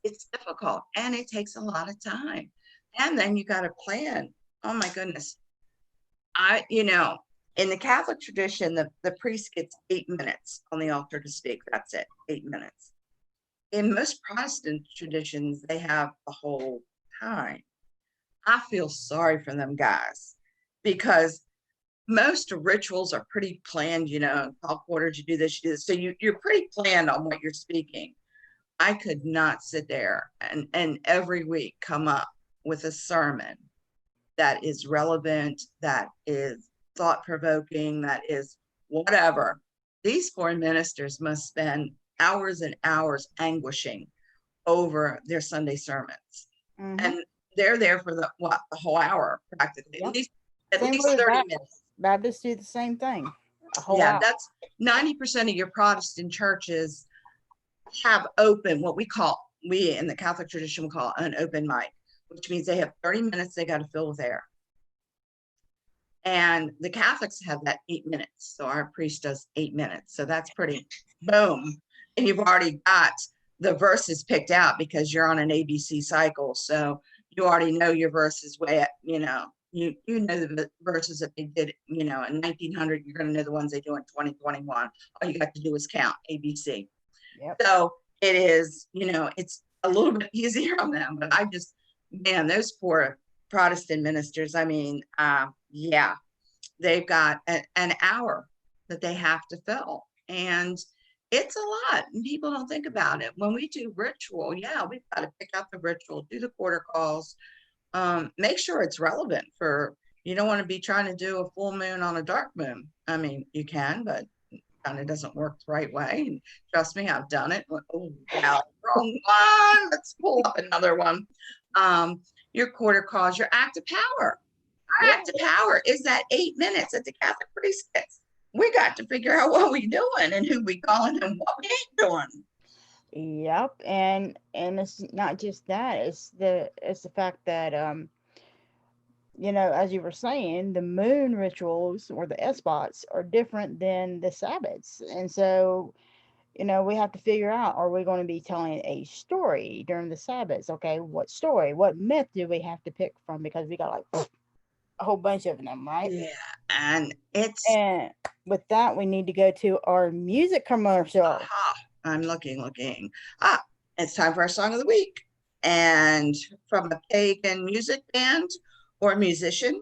It's difficult, and it takes a lot of time. And then you got to plan. Oh my goodness. In the Catholic tradition, the priest gets 8 minutes on the altar to speak. That's it, 8 minutes. In most Protestant traditions, they have the whole time. I feel sorry for them guys, because most rituals are pretty planned, call quarters, you do this, you do this. So you're pretty planned on what you're speaking. I could not sit there and every week come up with a sermon that is relevant, that is thought-provoking, that is whatever. These 4 ministers must spend hours and hours anguishing over their Sunday sermons. Mm-hmm. And they're there for the whole hour practically. Yep. At Same least with 30 Baptists. minutes. Baptists do the same thing. A whole Yeah, hour. that's 90% of your Protestant churches have open, what we in the Catholic tradition will call an open mic, which means they have 30 minutes they got to fill with air. And the Catholics have that 8 minutes. So our priest does 8 minutes. So that's pretty boom. And you've already got the verses picked out because you're on an ABC cycle. So you already know your verses way up, you know the verses that they did, in 1900, you're going to know the ones they do in 2021. All you got to do is count ABC. Yep. So it is, it's a little bit easier on them, but man, those poor Protestant ministers, I mean, yeah, they've got an hour that they have to fill, and it's a lot, and people don't think about it. When we do ritual, yeah, we've got to pick up the ritual, do the quarter calls, make sure it's relevant you don't want to be trying to do a full moon on a dark moon. I mean, you can, but kind of doesn't work the right way. And trust me, I've done it. Oh, wow, wrong one. Let's pull up another one. Your quarter calls, your act of power. Our act of power is that 8 minutes that the Catholic priest gets. We got to figure out what we doing and who we calling and what we ain't doing. Yep. And it's not just that, it's the fact that as you were saying, the moon rituals or the spots are different than the Sabbaths. And so, we have to figure out, are we going to be telling a story during the Sabbaths? Okay, what story? What myth do we have to pick from? Because we got like a whole bunch of them, right? Yeah, and And with that, we need to go to our music commercial. I'm looking. It's time for our song of the week. And from a pagan music band or musician.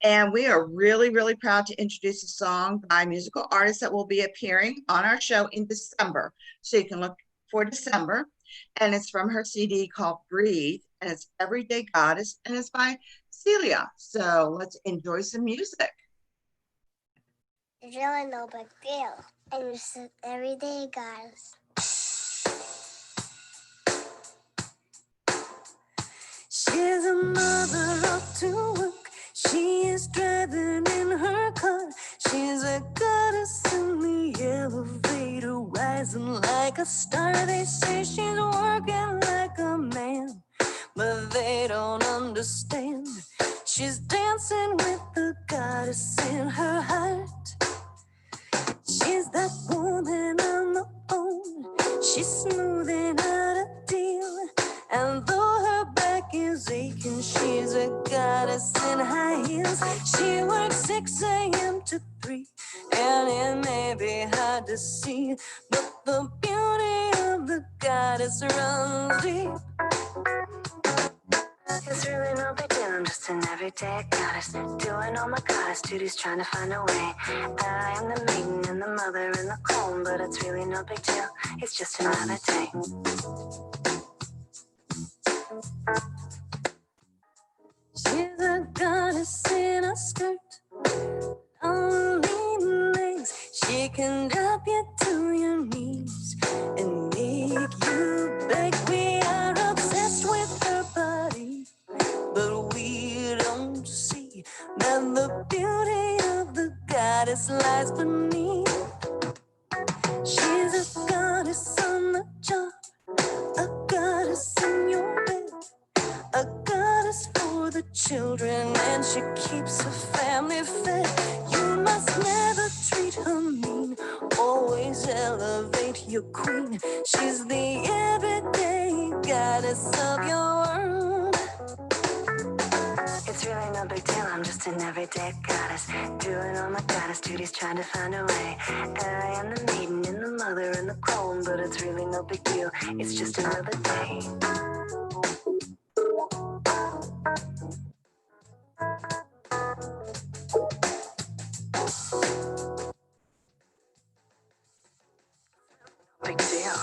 And we are really, really proud to introduce a song by musical artists that will be appearing on our show in December. So you can look for December. And it's from her CD called Breathe. And it's Everyday Goddess. And it's by Celia. So let's enjoy some music. It's really no big deal. And it's an everyday goddess. She's a mother up to work. She is driving in her car. She's a goddess in the elevator, rising like a star. They say she's working like a man, but they don't understand. She's dancing with the goddess in her heart. She's that woman on the phone. She's smoothing out a deal. And though her back is aching, she's a goddess in high heels. She works 6 a.m. to 3, and it may be hard to see, but the beauty of the goddess runs deep. It's really no big deal, I'm just an everyday goddess, doing all my goddess duties, trying to find a way. I am the maiden and the mother and the clone, but it's really no big deal, it's just another day. She's a goddess in a skirt, on lean legs. She can drop you to your knees and make you beg. We are obsessed with her body, but we don't see that the beauty of the goddess lies beneath. She's a goddess on the job, a goddess in your bed, a goddess for the children, and she keeps her family fed. You must never treat her mean, always elevate your queen. She's the everyday goddess of your world. It's really no big deal, I'm just an everyday goddess, doing all my goddess duties, trying to find a way. I am the maiden and the mother and the clone, but it's really no big deal, it's just another day. Big deal.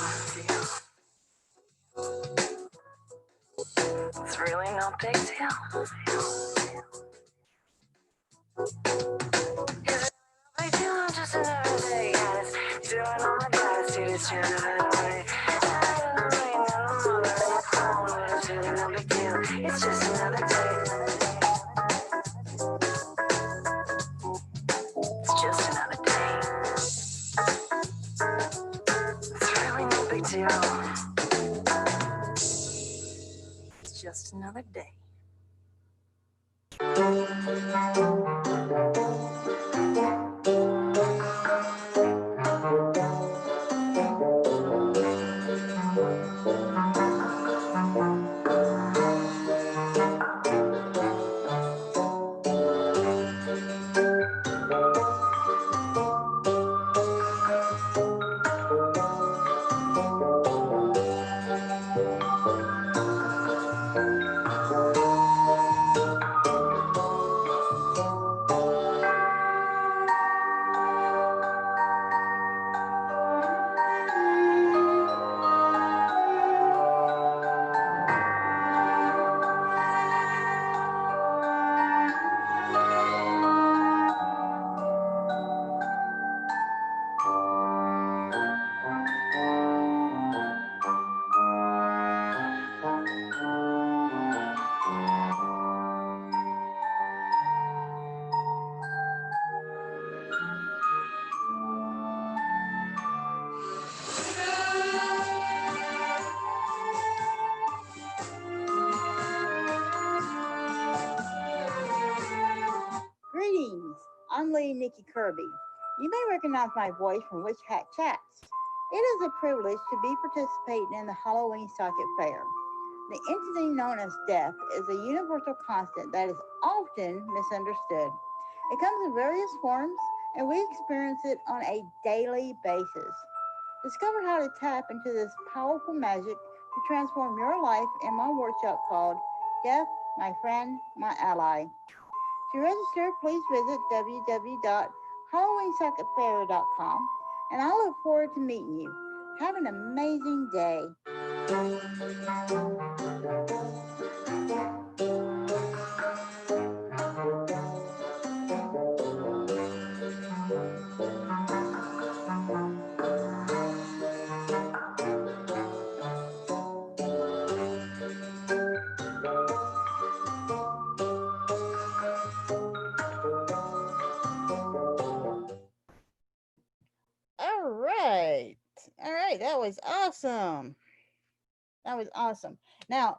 It's really no big deal. Big deal, I'm just an everyday goddess, doing all my goddess duties, trying to find a way. I am the maiden and the mother and the clone, but it's really no big deal, it's just another day. It's just another day. It's really no big deal. It's just another day. Greetings, I'm Lady Nikki Kirby. You may recognize my voice from Witch Hat Chats. It is a privilege to be participating in the Halloween Socket Fair. The entity known as death is a universal constant that is often misunderstood. It comes in various forms, and we experience it on a daily basis. Discover how to tap into this powerful magic to transform your life in my workshop called Death, My Friend, My Ally. To register, please visit www.halloweensucketfair.com, and I look forward to meeting you. Have an amazing day. All right. All right. That was awesome. That was awesome. Now,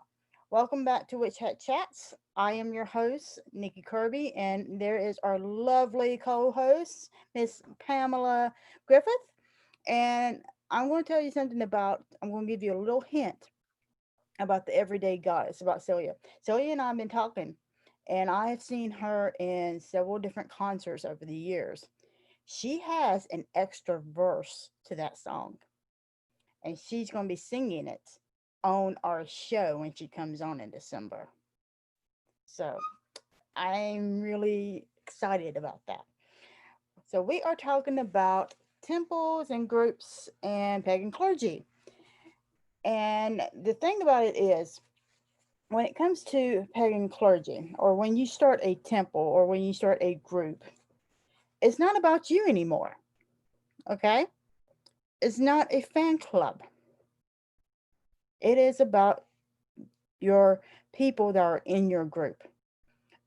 welcome back to Witch Hat Chats. I am your host, Nikki Kirby, and there is our lovely co host, Miss Pamela Griffith. And I'm going to tell you something about, I'm going to give you a little hint about the everyday goddess, about Celia. Celia and I have been talking, and I have seen her in several different concerts over the years. She has an extra verse to that song, and she's going to be singing it on our show when she comes on in December. So I'm really excited about that. So we are talking about temples and groups and pagan clergy. And the thing about it is, when it comes to pagan clergy, or when you start a temple, or when you start a group, it's not about you anymore. Okay? It's not a fan club. It is about your people that are in your group.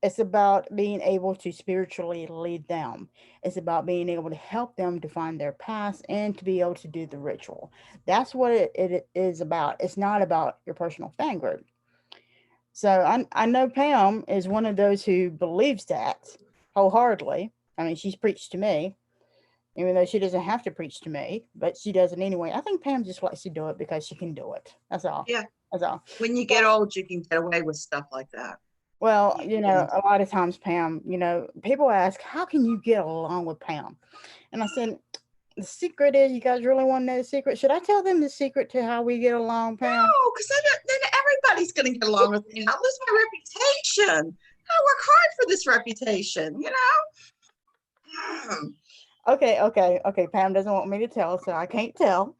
It's about being able to spiritually lead them. It's about being able to help them to find their path and to be able to do the ritual. That's what it is about. It's not about your personal fan group. So I know Pam is one of those who believes that wholeheartedly. I mean, she's preached to me, even though she doesn't have to preach to me, but she does it anyway. I think Pam just likes to do it because she can do it. That's all. Yeah. That's all. When you get old, you can get away with stuff like that. Well, Yeah. a lot of times, Pam, people ask, how can you get along with Pam? And I said, the secret is, you guys really want to know the secret? Should I tell them the secret to how we get along, Pam? No, because then everybody's going to get along with me. I'll lose my reputation. I work hard for this reputation, Okay. Pam doesn't want me to tell, so I can't tell.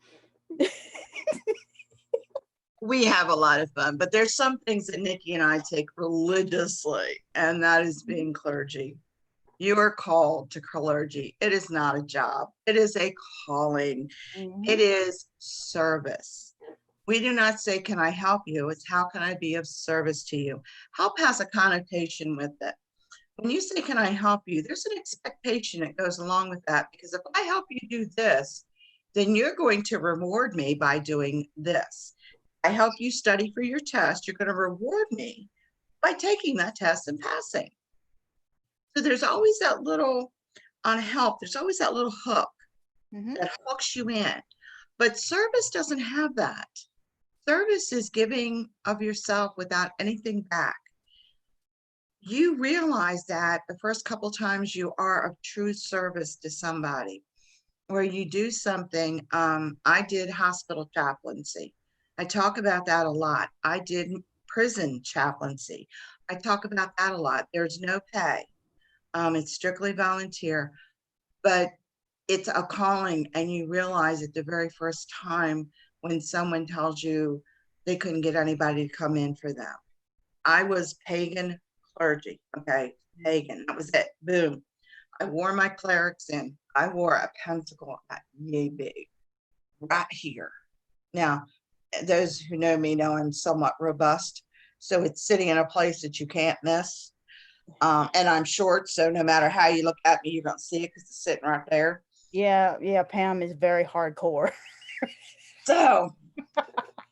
We have a lot of fun, but there's some things that Nikki and I take religiously, and that is being clergy. You are called to clergy. It is not a job. It is a calling. It is service. We do not say, can I help you? It's how can I be of service to you? Help has a connotation with it. When you say, can I help you? There's an expectation that goes along with that, because if I help you do this, then you're going to reward me by doing this. I help you study for your test. You're going to reward me by taking that test and passing. So there's always that little, on help, there's always that little hook that hooks you in. But service doesn't have that. Service is giving of yourself without anything back. You realize that the first couple times you are of true service to somebody, where you do something. I did hospital chaplaincy. I talk about that a lot. I did prison chaplaincy. I talk about that a lot. There's no pay. It's strictly volunteer, but it's a calling, and you realize it the very first time when someone tells you they couldn't get anybody to come in for them. I was pagan clergy, okay? Pagan, that was it, boom. I wore my clerics in. I wore a pentacle at yay big, right here. Now, those who know me know I'm somewhat robust, so it's sitting in a place that you can't miss. And I'm short, so no matter how you look at me, you don't see it because it's sitting right there. Yeah, Pam is very hardcore. So,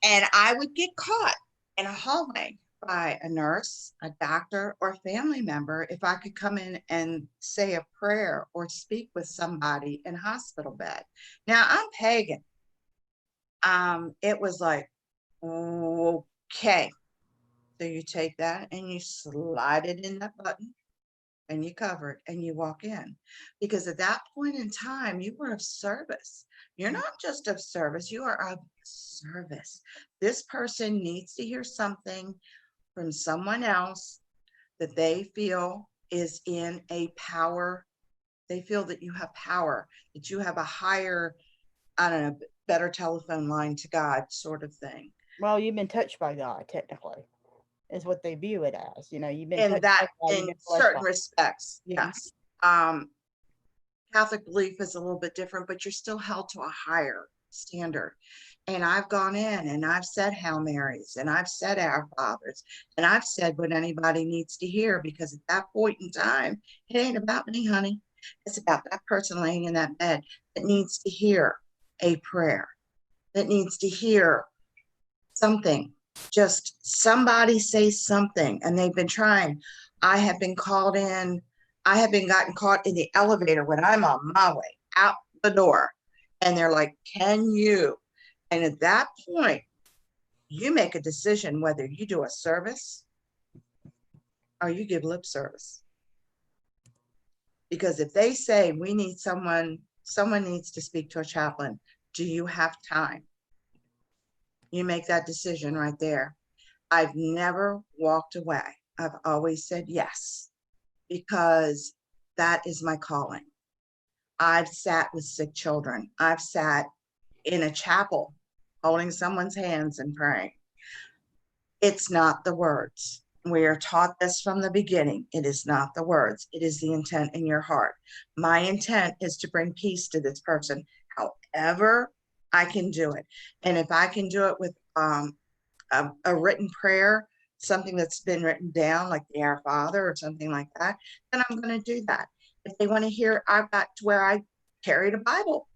and I would get caught in a hallway by a nurse, a doctor, or a family member if I could come in and say a prayer or speak with somebody in a hospital bed. Now, I'm pagan. It was like, okay. So you take that and you slide it in that button and you cover it and you walk in. Because at that point in time, you were of service. You're not just of service, you are of service. This person needs to hear something from someone else that they feel is in a power. They feel that you have power, that you have a higher, I don't know, better telephone line to God sort of thing. Well, you've been touched by God, technically, is what they view it as. You know, you've been In touched that, by God, you've in been blessed by certain respects, yes. Catholic belief is a little bit different, but you're still held to a higher standard. And I've gone in and I've said Hail Marys and I've said Our Fathers and I've said what anybody needs to hear, because at that point in time, it ain't about me, honey. It's about that person laying in that bed that needs to hear a prayer, that needs to hear something. Just somebody say something. And they've been trying. I have been called in. I have been gotten caught in the elevator when I'm on my way out the door. And they're like, can you? And at that point, you make a decision whether you do a service or you give lip service. Because if they say we need someone needs to speak to a chaplain, do you have time? You make that decision right there. I've never walked away. I've always said yes, because that is my calling. I've sat with sick children. I've sat in a chapel holding someone's hands and praying. It's not the words. We are taught this from the beginning. It is not the words. It is the intent in your heart. My intent is to bring peace to this person, however I can do it. And if I can do it with a written prayer, something that's been written down, like the Our Father or something like that, then I'm going to do that. If they want to hear, I've got to where I carried a Bible,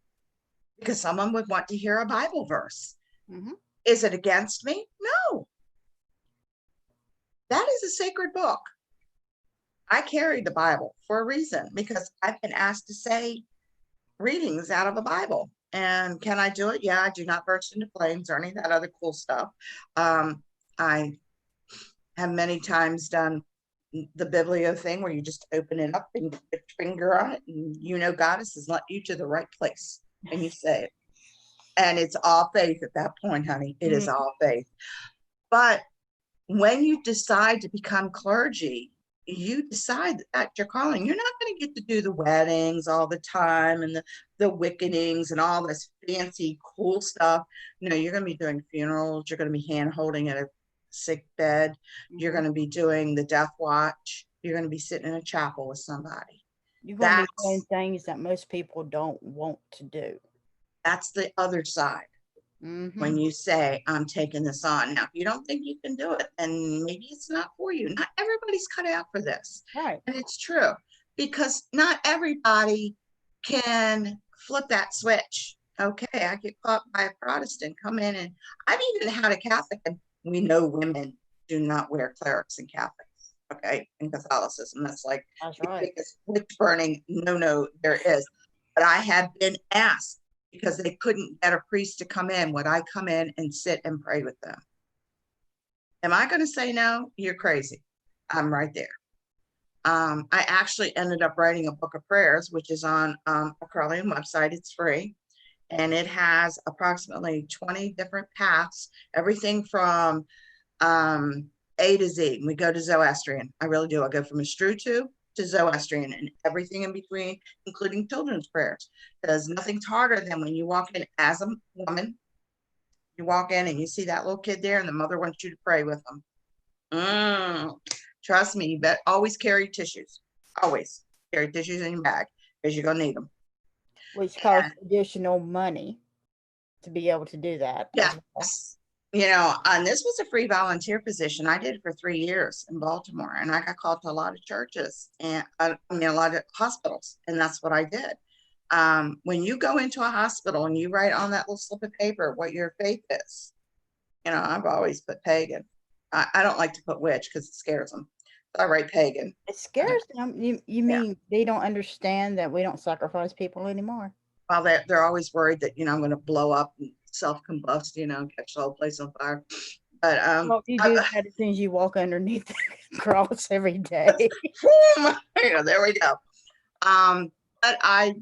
because someone would want to hear a Bible verse. Mhm. Is it against me? No. That is a sacred book. I carry the Bible for a reason, because I've been asked to say readings out of a Bible. And can I do it? Yeah, I do not burst into flames or any of that other cool stuff. I have many times done the biblio thing where you just open it up and put your finger on it, and you know Goddess has led you to the right place, and you say it. And it's all faith at that point, honey. It is all faith. But when you decide to become clergy, you decide that you're calling. You're not going to get to do the weddings all the time and the wickenings and all this fancy, cool stuff. No, you're going to be doing funerals. You're going to be hand holding at a sick bed. You're going to be doing the death watch. You're going to be sitting in a chapel with somebody. You're going to be doing things that most people don't want to do. That's the other side. When you say, I'm taking this on. Now, if you don't think you can do it, then maybe it's not for you. Not everybody's cut out for this. Right. And it's true, because not everybody can flip that switch. Okay, I get caught by a Protestant, come in, and I've even had a Catholic, and we know women do not wear clerics in Catholics, okay, in Catholicism. That's like the biggest witch burning no there is. But I have been asked, because they couldn't get a priest to come in, would I come in and sit and pray with them? Am I going to say no? You're crazy. I'm right there. I actually ended up writing a book of prayers, which is on a Crowley website. It's free. And it has approximately 20 different paths, everything from A to Z. We go to Zoroastrian. I really do. I go from Estrutu to Zoroastrian and everything in between, including children's prayers. Because nothing's harder than when you walk in as a woman, you walk in and you see that little kid there and the mother wants you to pray with them. Trust me, you bet always carry tissues. Always carry tissues in your bag, because you're going to need them. Which costs additional money to be able to do that. Yes. You know, and this was a free volunteer position. I did it for 3 years in Baltimore, and I got called to a lot of churches and a lot of hospitals, and that's what I did. When you go into a hospital and you write on that little slip of paper what your faith is, you know, I've always put pagan. I don't like to put witch because it scares them. So I write pagan. It scares them. You mean they don't understand that we don't sacrifice people anymore? Well, they're always worried that, you know, I'm going to blow up and self-combust, you know, catch the whole place on fire. But well, you do that as soon as you walk underneath the cross every day. You know, there we go. But I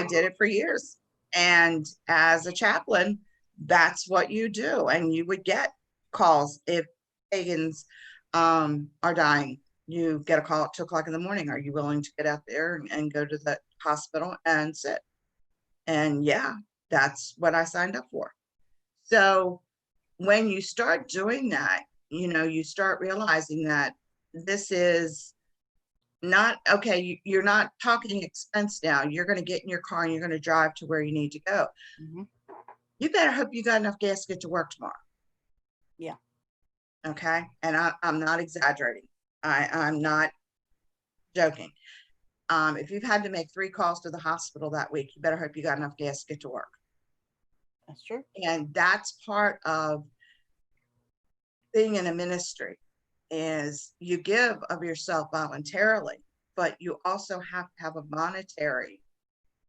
did it for years, and as a chaplain, that's what you do. And you would get calls if pagans are dying. You get a call at 2 o'clock in the morning. Are you willing to get out there and go to the hospital and sit? And yeah, that's what I signed up for. So when you start doing that, you start realizing that this is not okay. You're not talking expense now. You're going to get in your car and you're going to drive to where you need to go. Mm-hmm. You better hope you got enough gas to get to work tomorrow. Yeah. Okay. And I'm not exaggerating. I'm not joking. If you've had to make 3 calls to the hospital that week, you better hope you got enough gas to get to work. That's true. And that's part of being in a ministry, is you give of yourself voluntarily, but you also have to have a monetary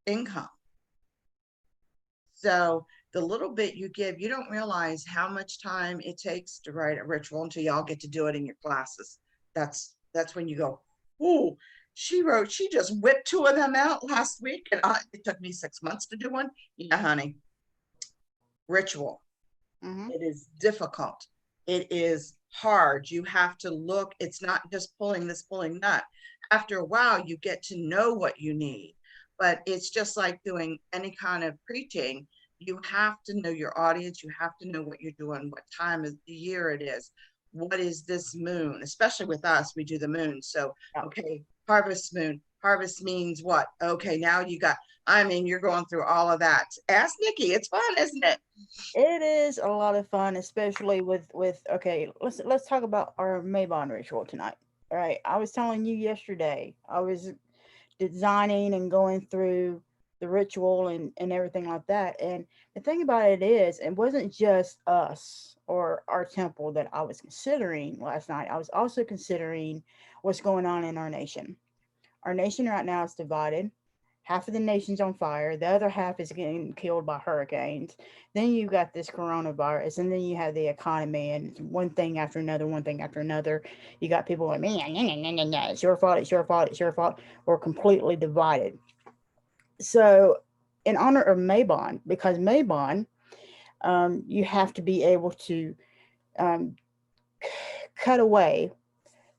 income. So the little bit you give, you don't realize how much time it takes to write a ritual until y'all get to do it in your classes. That's when you go, oh, she just whipped 2 of them out last week, and it took me 6 months to do one. Yeah, honey. Ritual. Mm-hmm. It is difficult. It is hard. You have to look. It's not just pulling this, pulling that. After a while, you get to know what you need. But it's just like doing any kind of preaching. You have to know your audience. You have to know what you're doing, what time of the year it is. What is this moon? Especially with us, we do the moon. So, okay, harvest moon. Harvest means what? Okay, now you're going through all of that. Ask Nikki. It's fun, isn't it? It is a lot of fun, especially with okay, let's talk about our Mabon ritual tonight. All right. I was telling you yesterday, I was designing and going through the ritual and everything like that. And the thing about it is, it wasn't just us or our temple that I was considering last night. I was also considering what's going on in our nation. Our nation right now is divided. Half of the nation's on fire. The other half is getting killed by hurricanes. Then you got this coronavirus, and then you have the economy, and one thing after another, one thing after another. You got people like, man, it's your fault, it's your fault, it's your fault. We're completely divided. So, in honor of Mabon, because Mabon, you have to be able to um, cut away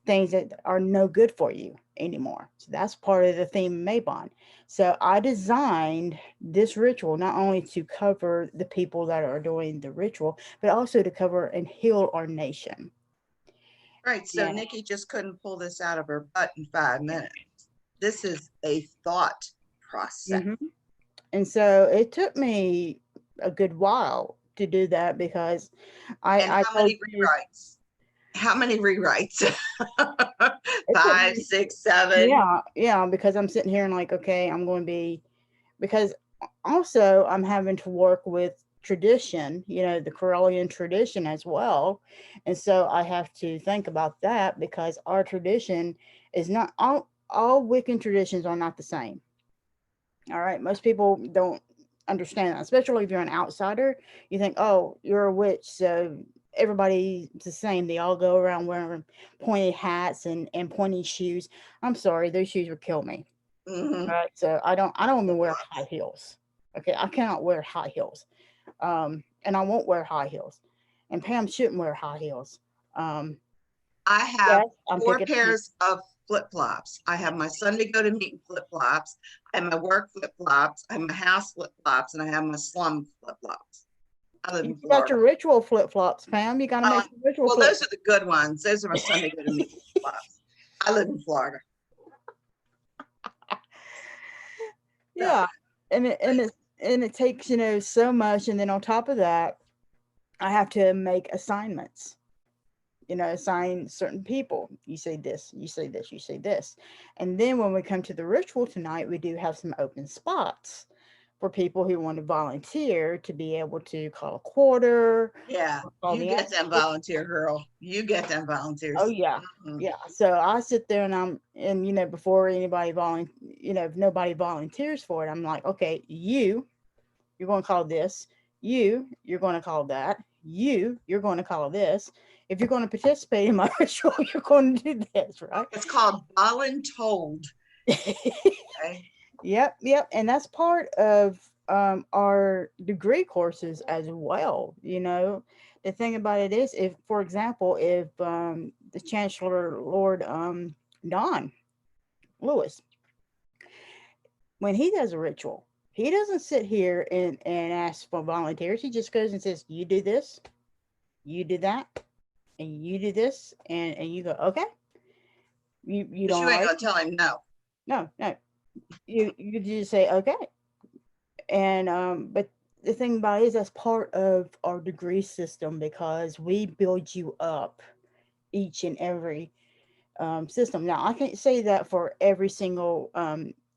things that are no good for you anymore. So that's part of the theme of Mabon. So I designed this ritual not only to cover the people that are doing the ritual, but also to cover and heal our nation. Right. So Yeah. Nikki just couldn't pull this out of her butt in 5 minutes. This is a thought process. Mm-hmm. And so it took me a good while to do that because And I how told many you rewrites? How many rewrites? it took 5, me, 6, 7. yeah, because I'm sitting here and like, okay, I'm going to be, because also I'm having to work with tradition, the Corellian tradition as well. And so I have to think about that because our tradition is not all Wiccan traditions are not the same. All right. Most people don't understand that, especially if you're an outsider. You think, oh, you're a witch, so everybody's the same. They all go around wearing pointed hats and pointy shoes. I'm sorry, those shoes would kill me. Mm-hmm. Right. So I don't even wear high heels. Okay. I cannot wear high heels. And I won't wear high heels. And Pam shouldn't wear high heels. Um, I have yes, I'm 4 picking. pairs of flip-flops. I have my Sunday go to meeting flip-flops. I have my work flip-flops. I have my house flip-flops, and I have my slum flip-flops. I live You in got Florida. your ritual flip flops, Pam. You got to make some ritual Well, flip. those are the good ones. Those are my Sunday go to meeting flip-flops. I live in Florida. Yeah, and it takes so much, and then on top of that, I have to make assignments. Assign certain people. You say this, you say this, you say this, and then when we come to the ritual tonight, we do have some open spots for people who want to volunteer to be able to call a quarter. Yeah, Call you the get them volunteer, girl. You get them volunteers. Oh yeah. Mhm. Yeah. So I sit there and before anybody if nobody volunteers for it, I'm like, okay, you're going to call this, you're going to call that, you're going to call this. If you're going to participate in my ritual, you're going to do this, right? It's called voluntold. Okay. Yep. And that's part of our degree courses as well. The thing about it is, if, for example, if the Chancellor Lord Don Lewis, when he does a ritual, he doesn't sit here and ask for volunteers. He just goes and says, "You do this, you do that, and you do this," and you go, "Okay." You But don't you ain't like gonna tell him no. no. You just say okay, and but the thing about it is that's part of our degree system because we build you up each and every system. Now I can't say that for every single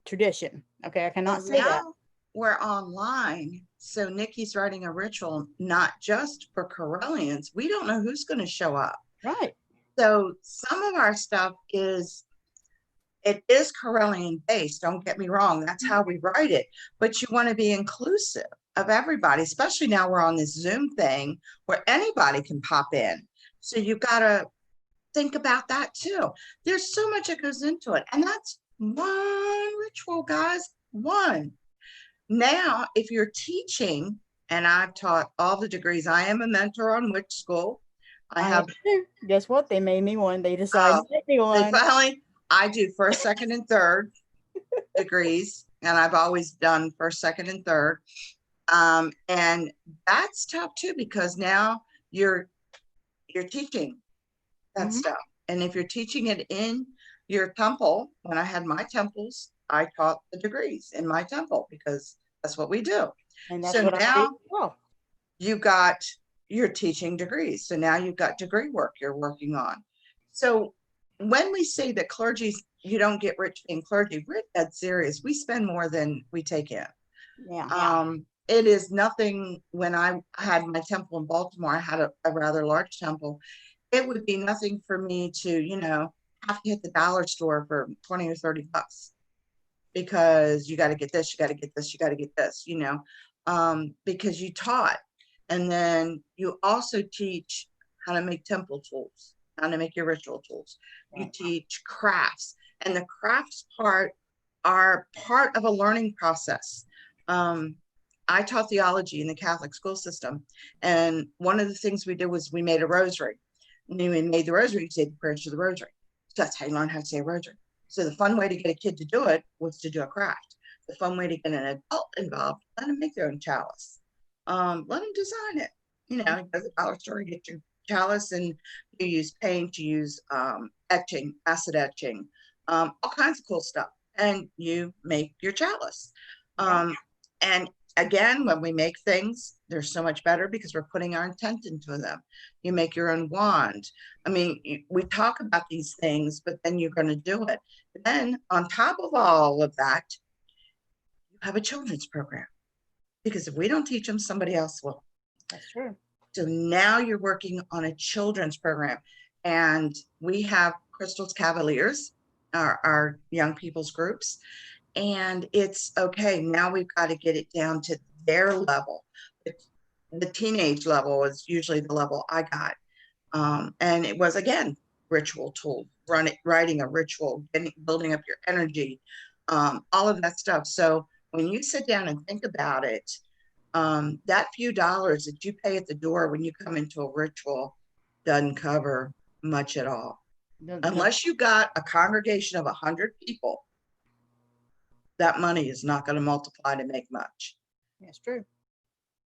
tradition. Okay, I cannot Well, say that. now we're online. So Nikki's writing a ritual, not just for Corellians. We don't know who's going to show up. Right. So some of our stuff it is Corellian based. Don't get me wrong. That's how we write it. But you want to be inclusive of everybody, especially now we're on this Zoom thing where anybody can pop in. So you've got to think about that too. There's so much that goes into it. And that's one ritual, guys. One. Now, if you're teaching, and I've taught all the degrees, I am a mentor on Witch School. I have, Guess what? They made me one. They decided to make me they one. finally, I do first, second, and third degrees, and I've always done first, second, and third. And that's tough too, because now you're teaching that Mhm. stuff. And if you're teaching it in your temple, when I had my temples, I taught the degrees in my temple because that's what we do. And that's So what I do now as well. you're teaching degrees. So now you've got degree work you're working on. So when we say that clergy, you don't get rich being clergy, we're dead serious. We spend more than we take in. Yeah. It is nothing. When I had my temple in Baltimore, I had a rather large temple. It would be nothing for me to, have to hit the dollar store for 20 or 30 bucks because you got to get this, you got to get this, you got to get this, because you taught. And then you also teach how to make temple tools, how to make your ritual tools. You Right. teach crafts, and the crafts are part of a learning process. I taught theology in the Catholic school system. And one of the things we did was we made a rosary. And then we made the rosary, you say the prayers to the rosary. So that's how you learn how to say a rosary. So the fun way to get a kid to do it was to do a craft. The fun way to get an adult involved, let them make their own chalice. Let them design it. You go to the dollar store, get your chalice, and you use paint, you use etching, acid etching, all kinds of cool stuff. And you make your chalice. And again, when we make things, they're so much better because we're putting our intent into them. You make your own wand. I mean, we talk about these things, but then you're going to do it. Then on top of all of that, you have a children's program, because if we don't teach them, somebody else will. That's true. So now you're working on a children's program, and we have Crystal's Cavaliers, our young people's groups. And it's okay. Now we've got to get it down to their level. The teenage level is usually the level I got. And it was, again, ritual tool, writing a ritual, building up your energy, all of that stuff. So when you sit down and think about it, that few dollars that you pay at the door when you come into a ritual doesn't cover much at all. Unless you got a congregation of 100 people, that money is not going to multiply to make much. That's true.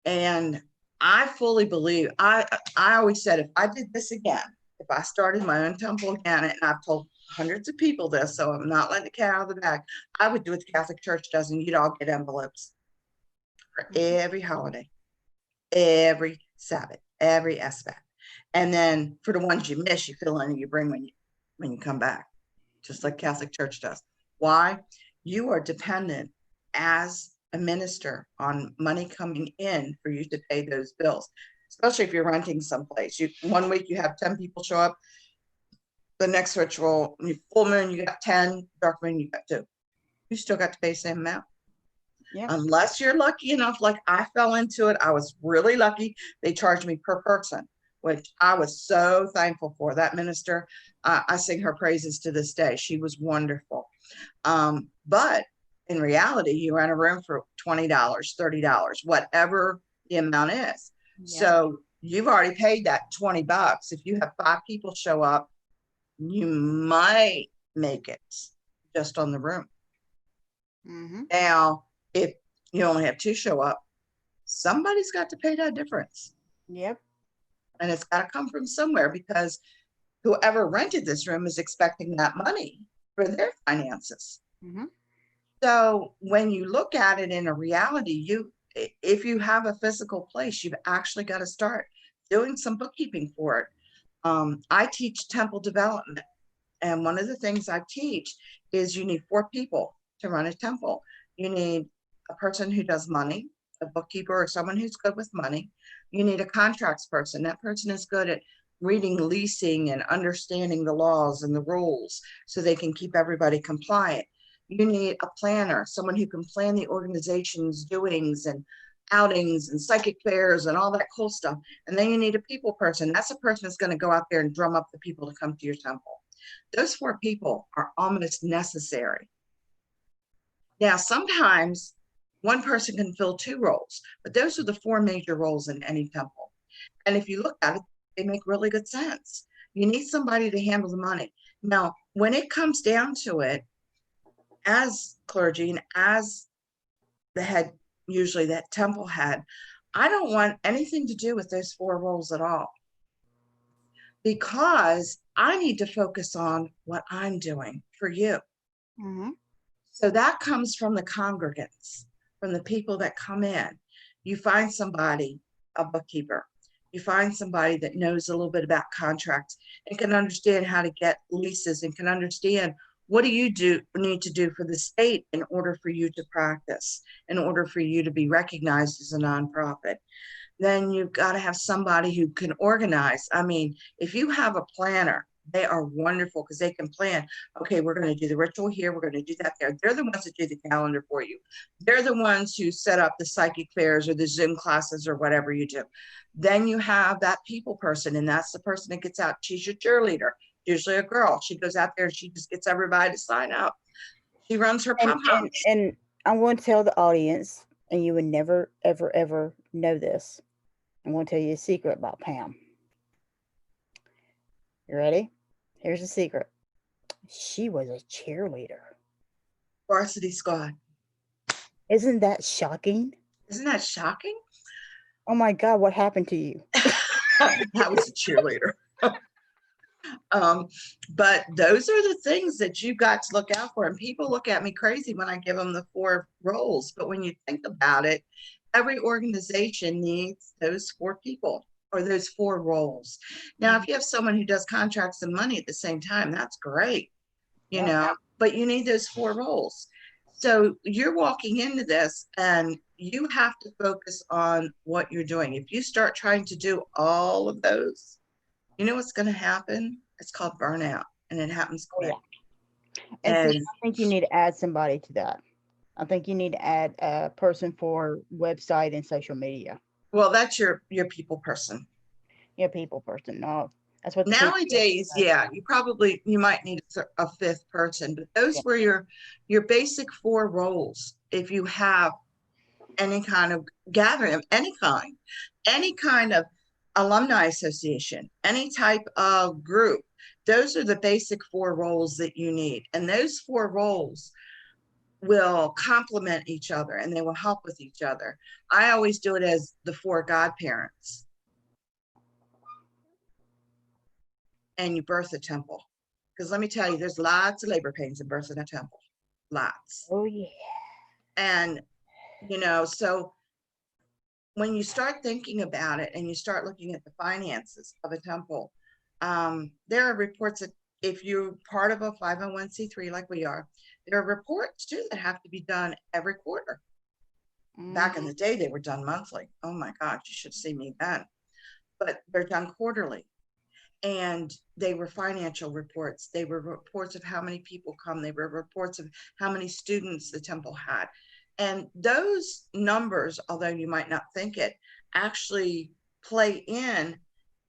And I fully believe, I always said, if I did this again, if I started my own temple again, and I've told hundreds of people this, so I'm not letting the cat out of the bag, I would do what the Catholic Church does, and you'd all get envelopes for every holiday, every Sabbath, every aspect. And then for the ones you miss, you fill in and you bring when you come back, just like Catholic Church does. Why? You are dependent as a minister on money coming in for you to pay those bills, especially if you're renting someplace. One week you have 10 people show up. The next ritual, full moon, you got 10, dark moon, you got 2. You still got to pay the same amount. Yeah. Unless you're lucky enough, like I fell into it. I was really lucky. They charged me per person, which I was so thankful for. That minister, I sing her praises to this day. She was wonderful. But in reality, you rent a room for $20, $30, whatever the amount is. Yeah. So you've already paid that $20. If you have 5 people show up, you might make it just on the room. Mm-hmm. Now, if you only have 2 show up, somebody's got to pay that difference. Yep. And it's got to come from somewhere, because whoever rented this room is expecting that money for their finances. Mm-hmm. So when you look at it in a reality, if you have a physical place, you've actually got to start doing some bookkeeping for it. I teach temple development, and one of the things I teach is you need 4 people to run a temple. You need a person who does money, a bookkeeper, or someone who's good with money. You need a contracts person. That person is good at reading leasing and understanding the laws and the rules so they can keep everybody compliant. You need a planner, someone who can plan the organization's doings and outings and psychic fairs and all that cool stuff. And then you need a people person. That's a person that's going to go out there and drum up the people to come to your temple. Those 4 people are almost necessary. Now, sometimes one person can fill 2 roles, but those are the 4 major roles in any temple. And if you look at it, they make really good sense. You need somebody to handle the money. Now, when it comes down to it, as clergy and as the head, usually that temple head, I don't want anything to do with those 4 roles at all, because I need to focus on what I'm doing for you. Mm-hmm. So that comes from the congregants, from the people that come in. You find somebody, a bookkeeper. You find somebody that knows a little bit about contracts and can understand how to get leases and can understand what do you need to do for the state in order for you to practice, in order for you to be recognized as a nonprofit. Then you've got to have somebody who can organize. I mean, if you have a planner, they are wonderful because they can plan. Okay, we're going to do the ritual here. We're going to do that there. They're the ones that do the calendar for you. They're the ones who set up the psychic fairs or the Zoom classes or whatever you do. Then you have that people person, and that's the person that gets out. She's your cheerleader, usually a girl. She goes out there and she just gets everybody to sign up. She runs her pom poms. And I'm going to tell the audience, and you would never, ever, ever know this. I'm going to tell you a secret about Pam. You ready? Here's a secret. She was a cheerleader. Varsity squad. Isn't that shocking? Isn't that shocking? Oh my God, what happened to you? That was a cheerleader. But those are the things that you've got to look out for. And people look at me crazy when I give them the 4 roles. But when you think about it, every organization needs those 4 people or those 4 roles. Now, if you have someone who does contracts and money at the same time, that's great, you know, but you need those 4 roles. So you're walking into this and you have to focus on what you're doing. If you start trying to do all of those, you know what's going to happen? It's called burnout, and it happens quick. And see, I think you need to add somebody to that. I think you need to add a person for website and social media. Well, that's your people person. Your people person. No, that's what nowadays. Yeah, you might need a 5th person, but those were your basic 4 roles. If you have any kind of gathering of any kind of alumni association, any type of group, those are the basic 4 roles that you need. And those 4 roles will complement each other and they will help with each other. I always do it as the 4 godparents. And you birth a temple. Because let me tell you, there's lots of labor pains in birthing a temple. Lots. Oh, yeah. And, you know, so when you start thinking about it and you start looking at the finances of a temple, there are reports that if you're part of a 501c3 like we are, there are reports too that have to be done every quarter. Back in the day, they were done monthly. Oh my God, you should see me then. But they're done quarterly. And they were financial reports. They were reports of how many people come. They were reports of how many students the temple had. And those numbers, although you might not think it, actually play in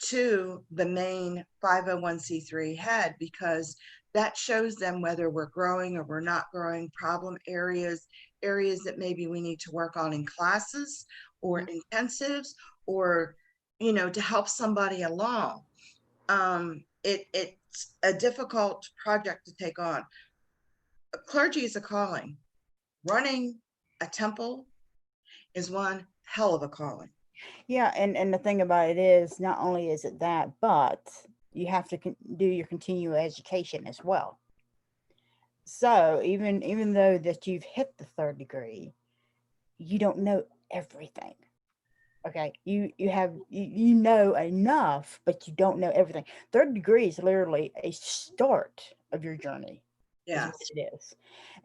to the main 501c3 head, because that shows them whether we're growing or we're not growing, problem areas that maybe we need to work on in classes or intensives, or, you know, to help somebody along. It a difficult project to take on. Clergy is a calling. Running a temple is one hell of a calling. Yeah, and the thing about it is, not only is it that, but you have to do your continual education as well. So even though that you've hit the third degree, you don't know everything. Okay, you know enough, but you don't know everything. Third degree is literally a start of your journey. Is Yes. what it is.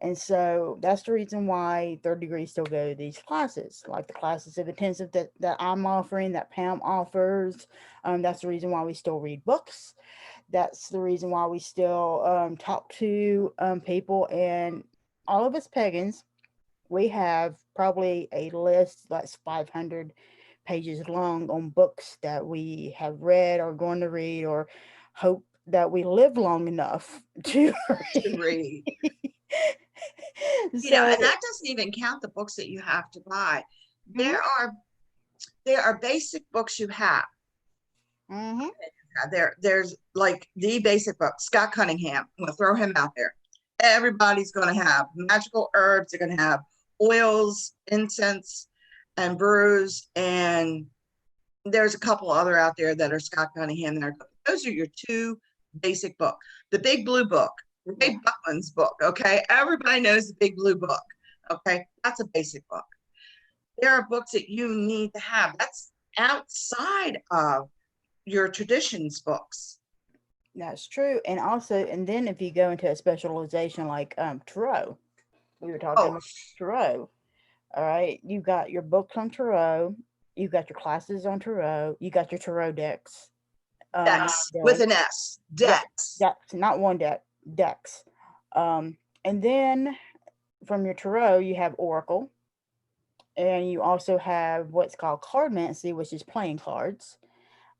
And so that's the reason why third degree still go to these classes, like the classes of intensive that I'm offering, that Pam offers. That's the reason why we still read books. That's the reason why we still talk to people. And all of us pagans, we have probably a list that's 500 pages long on books that we have read or going to read, or hope that we live long enough to To read. So, And that doesn't even count the books that you have to buy. Mhm. There are basic books you have. Mhm. There's like the basic book, Scott Cunningham. I'm gonna throw him out there. Everybody's gonna have magical herbs. They're gonna have oils, incense, and brews. And there's a couple other out there that are Scott Cunningham. Those are your two basic book. The Big Blue Book, Ray Buckland's book. Okay, everybody knows the Big Blue Book. Okay, that's a basic book. There are books that you need to have. That's outside of your traditions books. That's true. And also, and then if you go into a specialization like tarot, we were talking Oh, about tarot. All right, you got your books on tarot, you got your classes on tarot, you got your tarot decks. Dex with an S. Dex. Decks, not one deck, decks. And then from your tarot, you have oracle, and you also have what's called cardmancy, which is playing cards.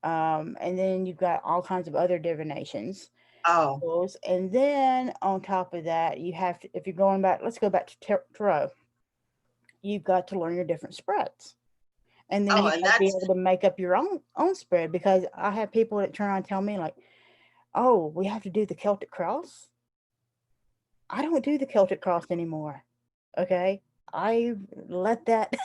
And then you've got all kinds of other divinations. Oh, And then on top of that, you have to, if you're going back, let's go back to tarot. You've got to learn your different spreads, and then you and got to be that's able to make up your own spread. Because I have people that turn around and tell me like, "Oh, we have to do the Celtic cross." I don't do the Celtic cross anymore. Okay, I let that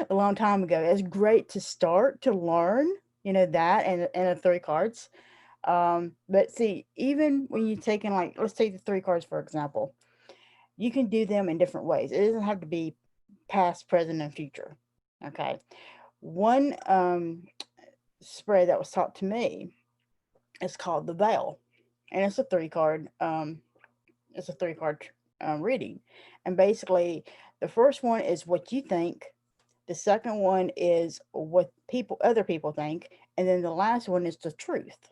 a long time ago. It's great to start to learn, that and the three cards. But see, even when you're taking, like, let's take the three cards for example, you can do them in different ways. It doesn't have to be past, present, and future. Okay. One spread that was taught to me is called the Veil, and it's a three card reading, and basically the first one is what you think, the second one is what other people think, and then the last one is the truth.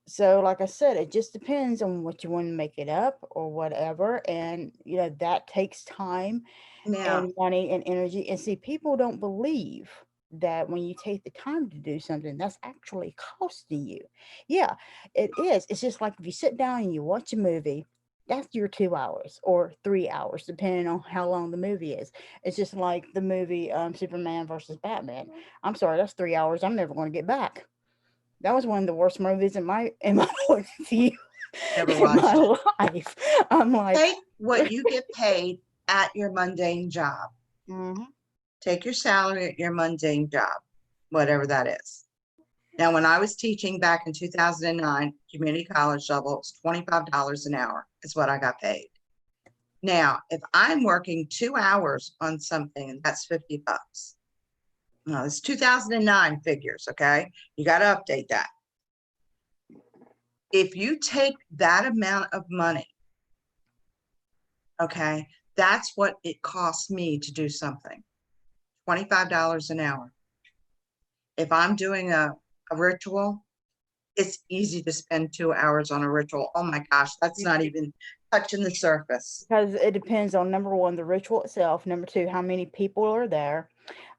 So, like I said, it just depends on what you want to make it up or whatever. And, that takes time now. and money and energy. And see, people don't believe that when you take the time to do something, that's actually costing you. Yeah, it is. It's just like if you sit down and you watch a movie, that's your 2 hours or 3 hours, depending on how long the movie is. It's just like the movie Superman versus Batman. I'm sorry, that's 3 hours I'm never going to get back. That was one of the worst movies in my point of view Never in my watched it. life. I'm like, Take what you get paid at your mundane job. mhm. Take your salary at your mundane job, whatever that is. Now, when I was teaching back in 2009, community college level, it was $25 an hour is what I got paid. Now, if I'm working 2 hours on something, that's $50. No, it's 2009 figures, okay? You got to update that. If you take that amount of money, okay, that's what it costs me to do something. $25 an hour. If I'm doing a ritual, it's easy to spend 2 hours on a ritual. Oh my gosh, that's not even touching the surface. Because it depends on, number one, the ritual itself. Number two, how many people are there.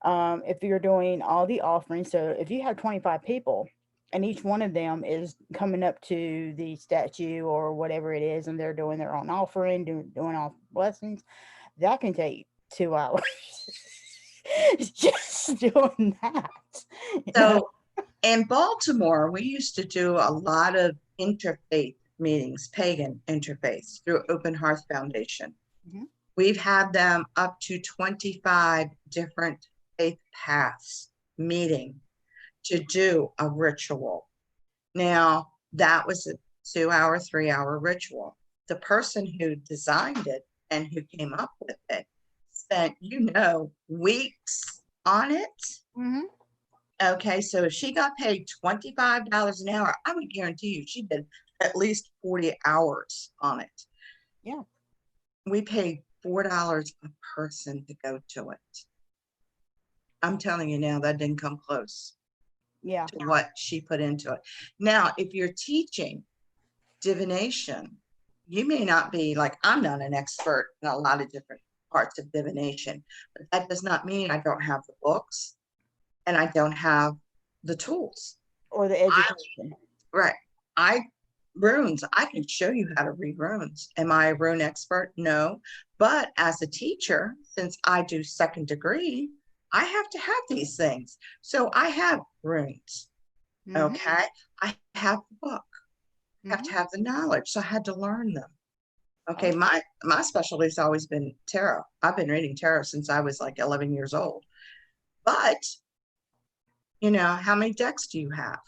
If you're doing all the offerings, so if you have 25 people and each one of them is coming up to the statue or whatever it is, and they're doing their own offering, doing all blessings, that can take 2 hours just doing that. So In Baltimore, we used to do a lot of interfaith meetings, pagan interfaith, through Open Hearth Foundation. Mhm. We've had them up to 25 different faith paths meeting to do a ritual. Now, that was a 2-hour, 3-hour ritual. The person who designed it and who came up with it spent, weeks on it. Mhm. Okay, so if she got paid $25 an hour, I would guarantee you she did at least 40 hours on it. Yeah. We paid $4 a person to go to it. I'm telling you now, that didn't come close Yeah. to what she put into it. Now, if you're teaching divination, you may not be like, I'm not an expert in a lot of different parts of divination, but that does not mean I don't have the books and I don't have the tools. Or the education. Right. Runes, I can show you how to read runes. Am I a rune expert? No. But as a teacher, since I do second degree, I have to have these things. So I have runes. Mhm. Okay. I have the book. I have to have the knowledge. So I had to learn them. Okay. My specialty has always been tarot. I've been reading tarot since I was like 11 years old. But, how many decks do you have?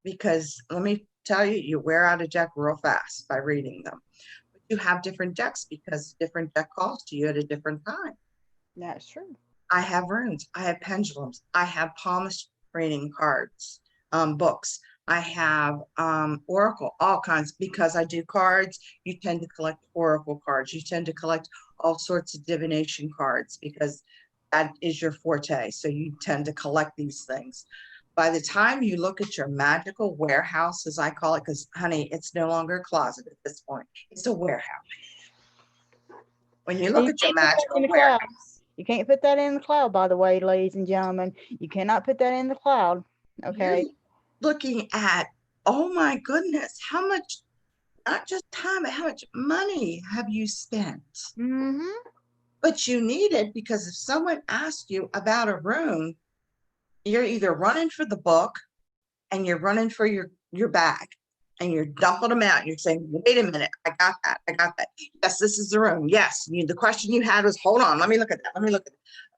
Because let me tell you, you wear out a deck real fast by reading them. But you have different decks because different deck calls to you at a different time. That's true. I have runes. I have pendulums. I have palmist reading cards, books. I have oracle, all kinds. Because I do cards, you tend to collect oracle cards. You tend to collect all sorts of divination cards because that is your forte. So you tend to collect these things. By the time you look at your magical warehouse, as I call it, because honey, it's no longer a closet at this point. It's a warehouse. When you look at your magical warehouse, you can't put that in the cloud, by the way, ladies and gentlemen. You cannot put that in the cloud. Okay. you're looking at, oh my goodness, how much, not just time, but how much money have you spent? Mm-hmm. But you need it because if someone asks you about a room, you're either running for the book and you're running for your bag and you're dumping them out. You're saying, wait a minute, I got that. Yes, this is the room. Yes. The question you had was, hold on, let me look at that.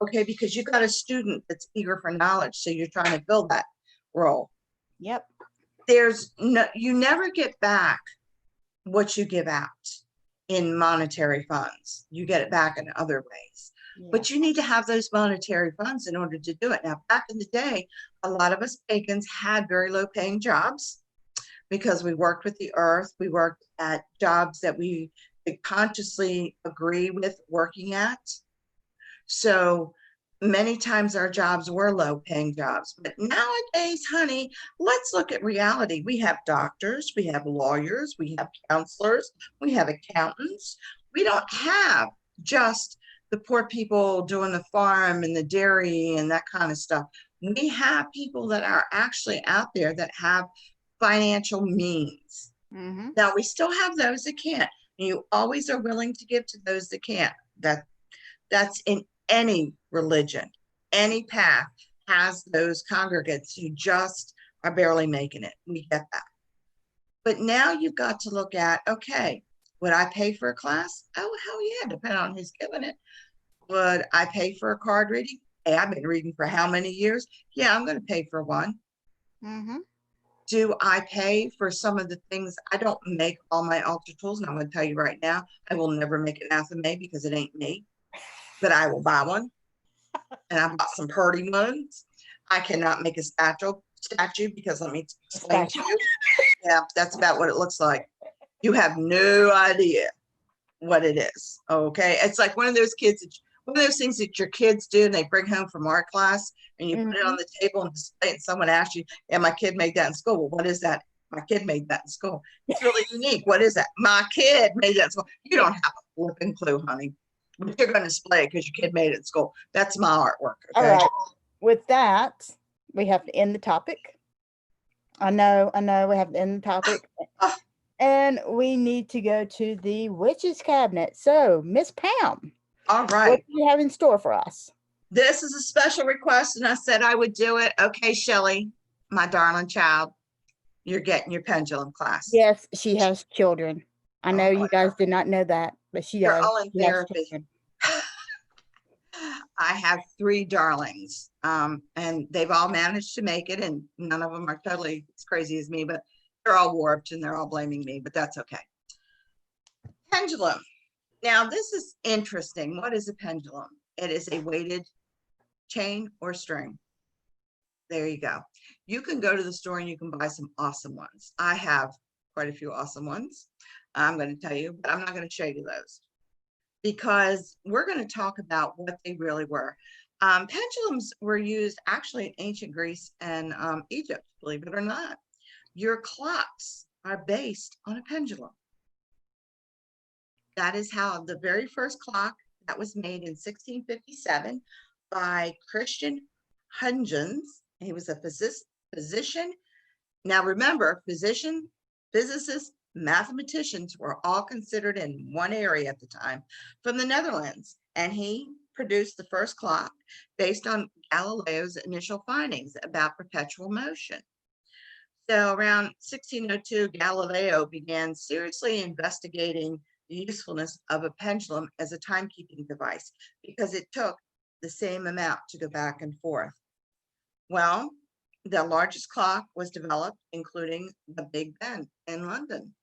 Okay, because you got a student that's eager for knowledge. So you're trying to fill that role. Yep. You never get back what you give out in monetary funds. You get it back in other ways. Yeah. But you need to have those monetary funds in order to do it. Now, back in the day, a lot of us pagans had very low paying jobs because we worked with the earth. We worked at jobs that we could consciously agree with working at. So many times our jobs were low paying jobs. But nowadays, honey, let's look at reality. We have doctors, we have lawyers, we have counselors, we have accountants. We don't have just the poor people doing the farm and the dairy and that kind of stuff. We have people that are actually out there that have financial means. Mm-hmm. Now, we still have those that can't. You always are willing to give to those that can't. That's in any religion. Any path has those congregants who just are barely making it. We get that. But now you've got to look at, okay, would I pay for a class? Oh, hell yeah, depending on who's giving it. Would I pay for a card reading? Hey, I've been reading for how many years? Yeah, I'm going to pay for one. Mm-hmm. Do I pay for some of the things? I don't make all my altar tools. And I'm going to tell you right now, I will never make an athame because it ain't me. But I will buy one. And I bought some pretty ones. I cannot make a statue because let me explain to you. Yeah, that's about what it looks like. You have no idea what it is. Okay. It's like one of those things that your kids do and they bring home from art class and you put it on the table and display it, and someone asks you, yeah, my kid made that in school. Well, what is that? My kid made that in school. It's really unique. What is that? My kid made that in school. You don't have a flipping clue, honey. But you're going to display it because your kid made it in school. That's my artwork. Okay? All right. With that, we have to end the topic. I know, we have to end the topic. And we need to go to the witch's cabinet. So, Miss Pam, all right. What do you have in store for us? This is a special request, and I said I would do it. Okay, Shelly, my darling child, you're getting your pendulum class. Yes, she has children. I Oh know my you guys did not know that, but she You're does. all in She has therapy. children. I have 3 darlings, and they've all managed to make it, and none of them are totally as crazy as me, but they're all warped and they're all blaming me, but that's okay. Pendulum. Now, this is interesting. What is a pendulum? It is a weighted chain or string. There you go. You can go to the store and you can buy some awesome ones. I have quite a few awesome ones. I'm going to tell you, but I'm not going to show you those because we're going to talk about what they really were. Pendulums were used actually in ancient Greece and Egypt, believe it or not. Your clocks are based on a pendulum. That is how the very first clock that was made in 1657 by Christian Huygens. He was a physician. Now remember, physicists, mathematicians were all considered in one area at the time from the Netherlands. And he produced the first clock based on Galileo's initial findings about perpetual motion. So around 1602, Galileo began seriously investigating the usefulness of a pendulum as a timekeeping device because it took the same amount to go back and forth. Well, the largest clock was developed, including the Big Ben in London.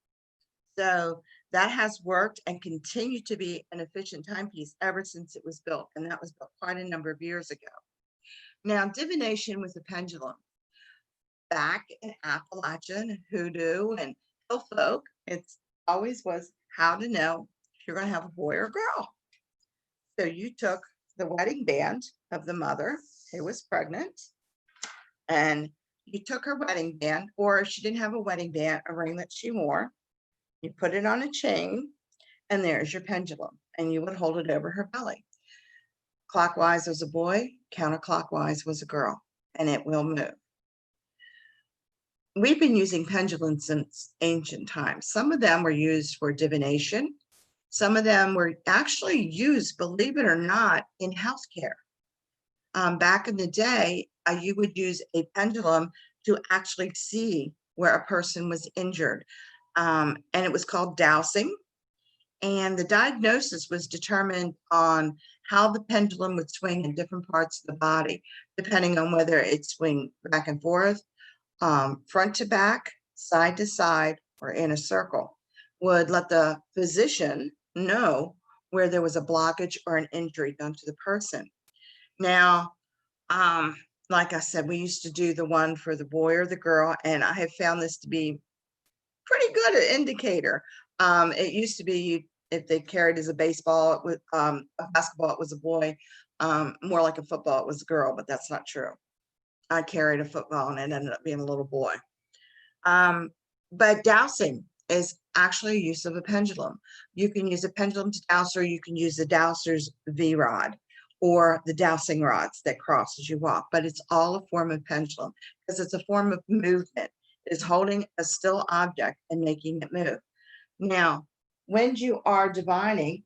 So that has worked and continued to be an efficient timepiece ever since it was built. And that was built quite a number of years ago. Now, divination with a pendulum. Back in Appalachian hoodoo and hill folk, it always was how to know if you're going to have a boy or a girl. So you took the wedding band of the mother who was pregnant, and you took her wedding band, or if she didn't have a wedding band, a ring that she wore, you put it on a chain, and there's your pendulum, and you would hold it over her belly. Clockwise was a boy, counterclockwise was a girl, and it will move. We've been using pendulums since ancient times. Some of them were used for divination. Some of them were actually used, believe it or not, in healthcare. Back in the day, you would use a pendulum to actually see where a person was injured. And it was called dowsing. And the diagnosis was determined on how the pendulum would swing in different parts of the body, depending on whether it swing back and forth, front to back, side to side, or in a circle, would let the physician know where there was a blockage or an injury done to the person. Now, like I said, we used to do the one for the boy or the girl, and I have found this to be pretty good an indicator. It used to be if they carried as a baseball, it was a basketball, it was a boy, more like a football, it was a girl, but that's not true. I carried a football and it ended up being a little boy. But dowsing is actually a use of a pendulum. You can use a pendulum to douse, or you can use the dowser's V-rod or the dowsing rods that cross as you walk, but it's all a form of pendulum because it's a form of movement. It's holding a still object and making it move. Now, when you are divining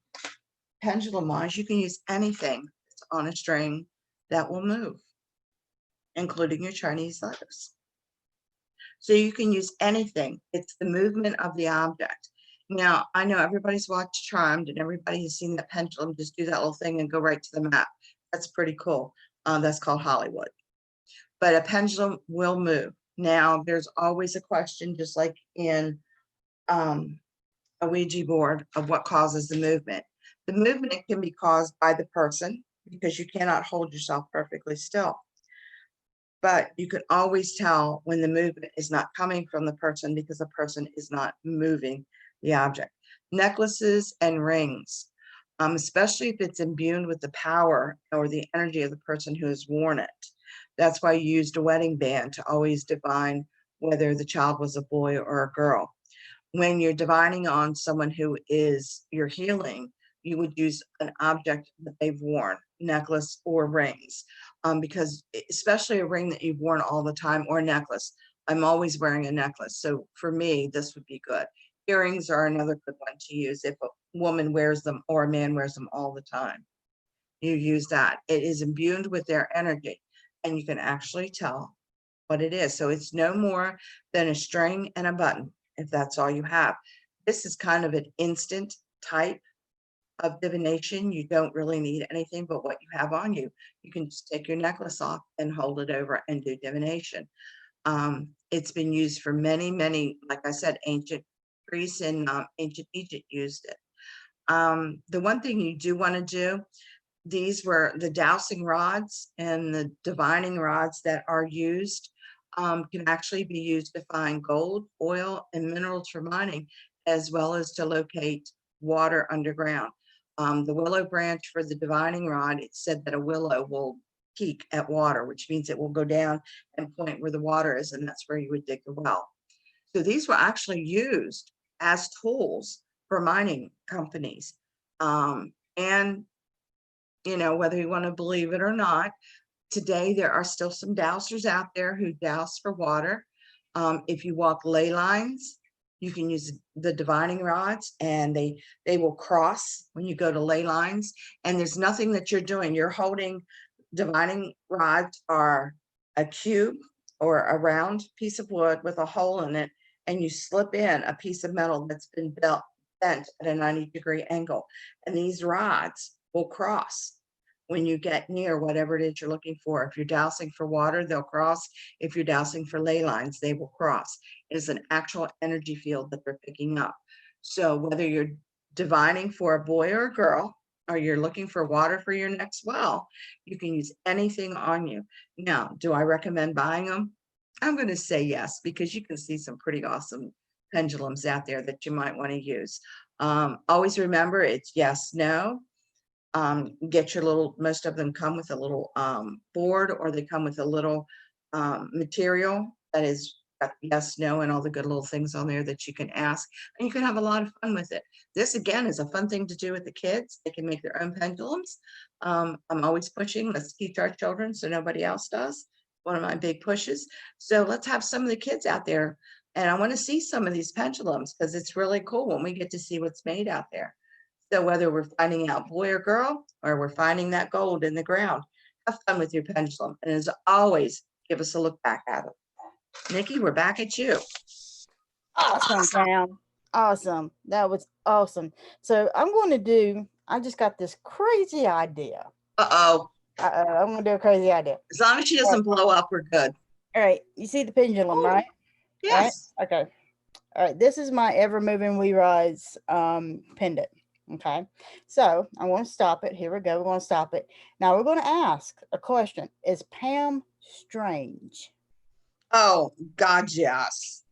pendulum-wise, you can use anything that's on a string that will move, including your Chinese letters. So you can use anything. It's the movement of the object. Now, I know everybody's watched Charmed and everybody has seen that pendulum just do that little thing and go right to the map. That's pretty cool. That's called Hollywood. But a pendulum will move. Now, there's always a question, just like in a Ouija board, of what causes the movement. The movement can be caused by the person because you cannot hold yourself perfectly still. But you can always tell when the movement is not coming from the person because the person is not moving the object. Necklaces and rings, especially if it's imbued with the power or the energy of the person who has worn it. That's why you used a wedding band to always divine whether the child was a boy or a girl. When you're divining on someone who is your healing, you would use an object that they've worn, necklace or rings, because especially a ring that you've worn all the time or a necklace. I'm always wearing a necklace. So for me, this would be good. Earrings are another good one to use if a woman wears them or a man wears them all the time. You use that. It is imbued with their energy, and you can actually tell what it is. So it's no more than a string and a button, if that's all you have. This is kind of an instant type of divination. You don't really need anything but what you have on you. You can just take your necklace off and hold it over and do divination. It's been used for many, many, like I said, ancient Greece and ancient Egypt used it. The one thing you do want to do, these were the dowsing rods and the divining rods that are used, can actually be used to find gold, oil, and minerals for mining, as well as to locate water underground. The willow branch for the divining rod, it said that a willow will peak at water, which means it will go down and point where the water is, and that's where you would dig the well. So these were actually used as tools for mining companies. And, you know, whether you want to believe it or not, today there are still some dowsers out there who douse for water. If you walk ley lines, you can use the divining rods, and they will cross when you go to ley lines, and there's nothing that you're doing. You're holding divining rods are a cube or a round piece of wood with a hole in it, and you slip in a piece of metal that's been bent at a 90-degree angle, and these rods will cross when you get near whatever it is you're looking for. If you're dowsing for water, they'll cross. If you're dowsing for ley lines, they will cross. It is an actual energy field that they're picking up. So whether you're divining for a boy or a girl, or you're looking for water for your next well, you can use anything on you. Now, do I recommend buying them? I'm going to say yes, because you can see some pretty awesome pendulums out there that you might want to use. Always remember, it's yes, no. Get your little, most of them come with a little board, or they come with a little material that is got yes, no, and all the good little things on there that you can ask, and you can have a lot of fun with it. This again is a fun thing to do with the kids. They can make their own pendulums. I'm always pushing, let's teach our children so nobody else does. One of my big pushes. So let's have some of the kids out there, and I want to see some of these pendulums, because it's really cool when we get to see what's made out there. So whether we're finding out boy or girl, or we're finding that gold in the ground, have fun with your pendulum. And as always, give us a look back at it. Nikki, we're back at you. Awesome, Pam. Awesome. That was awesome. So I just got this crazy idea. Uh-oh. I'm going to do a crazy idea. As long as she doesn't blow up, we're good. All right. You see the pendulum, Oh, right? yes. Right? Okay. All right. This is my ever moving We Rise pendant. Okay. So I'm going to stop it. Here we go. We're going to stop it. Now we're going to ask a question. Is Pam strange? Oh, God, yes.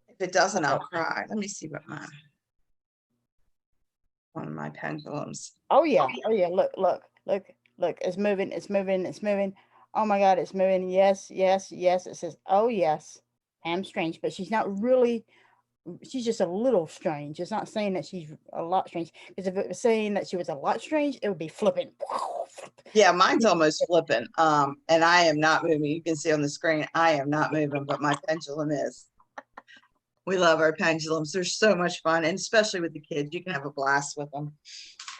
If it doesn't, I'll cry. Let me see what one of my pendulums. Oh yeah. Oh yeah. Look. It's moving. It's moving. It's moving. Oh my God, it's moving. Yes. It says, oh yes, Pam's strange, but she's not really. She's just a little strange. It's not saying that she's a lot strange, because if it was saying that she was a lot strange, it would be flipping. Yeah, mine's almost flipping. And I am not moving. You can see on the screen, I am not moving, but my pendulum is. We love our pendulums. They're so much fun, and especially with the kids, you can have a blast with them.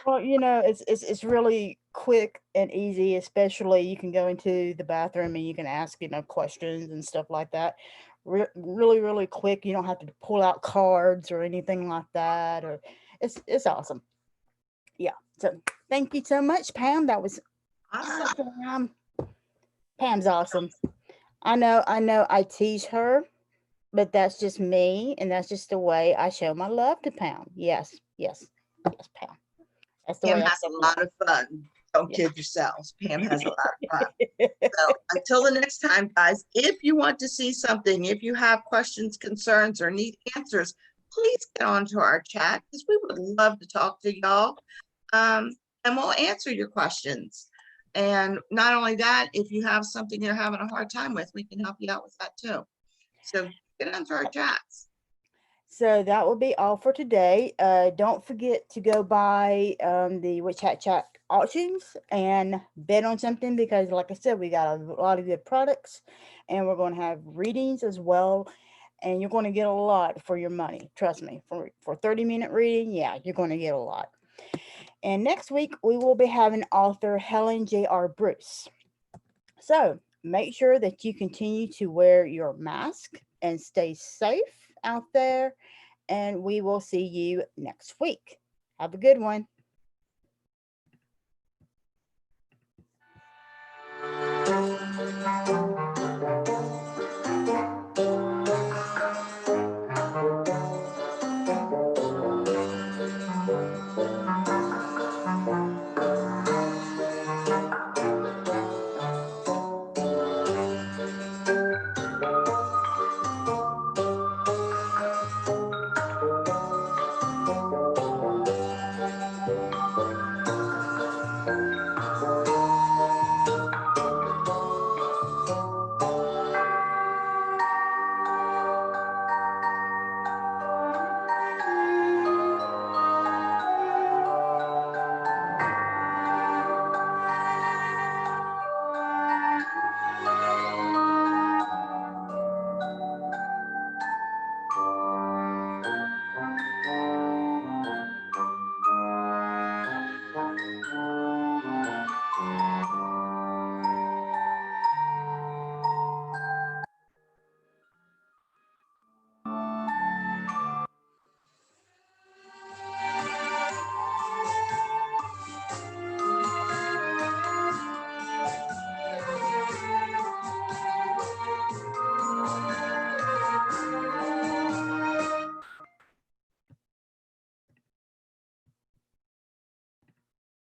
Well, it's really quick and easy. Especially you can go into the bathroom and you can ask questions and stuff like that. Really quick. You don't have to pull out cards or anything like that. Or it's awesome. Yeah. So thank you so much, Pam. That was Awesome. awesome. Pam's awesome. I know. I tease her, but that's just me, and that's just the way I show my love to Pam. Yes, Pam. That's the Pam way I has show a my lot of fun. Don't Yeah. kid yourselves. Pam has a lot of fun. love. So until the next time, guys, if you want to see something, if you have questions, concerns, or need answers, please get onto our chat, because we would love to talk to y'all. And we'll answer your questions. And not only that, if you have something you're having a hard time with, we can help you out with that too. So get onto our chats. So that will be all for today. Don't forget to go buy the Witch Hat Chat auctions and bet on something, because like I said, we got a lot of good products, and we're going to have readings as well, and you're going to get a lot for your money. Trust me, for 30-minute reading, yeah, you're going to get a lot. And next week we will be having author Helen J.R. Bruce. So make sure that you continue to wear your mask and stay safe out there. And we will see you next week. Have a good one.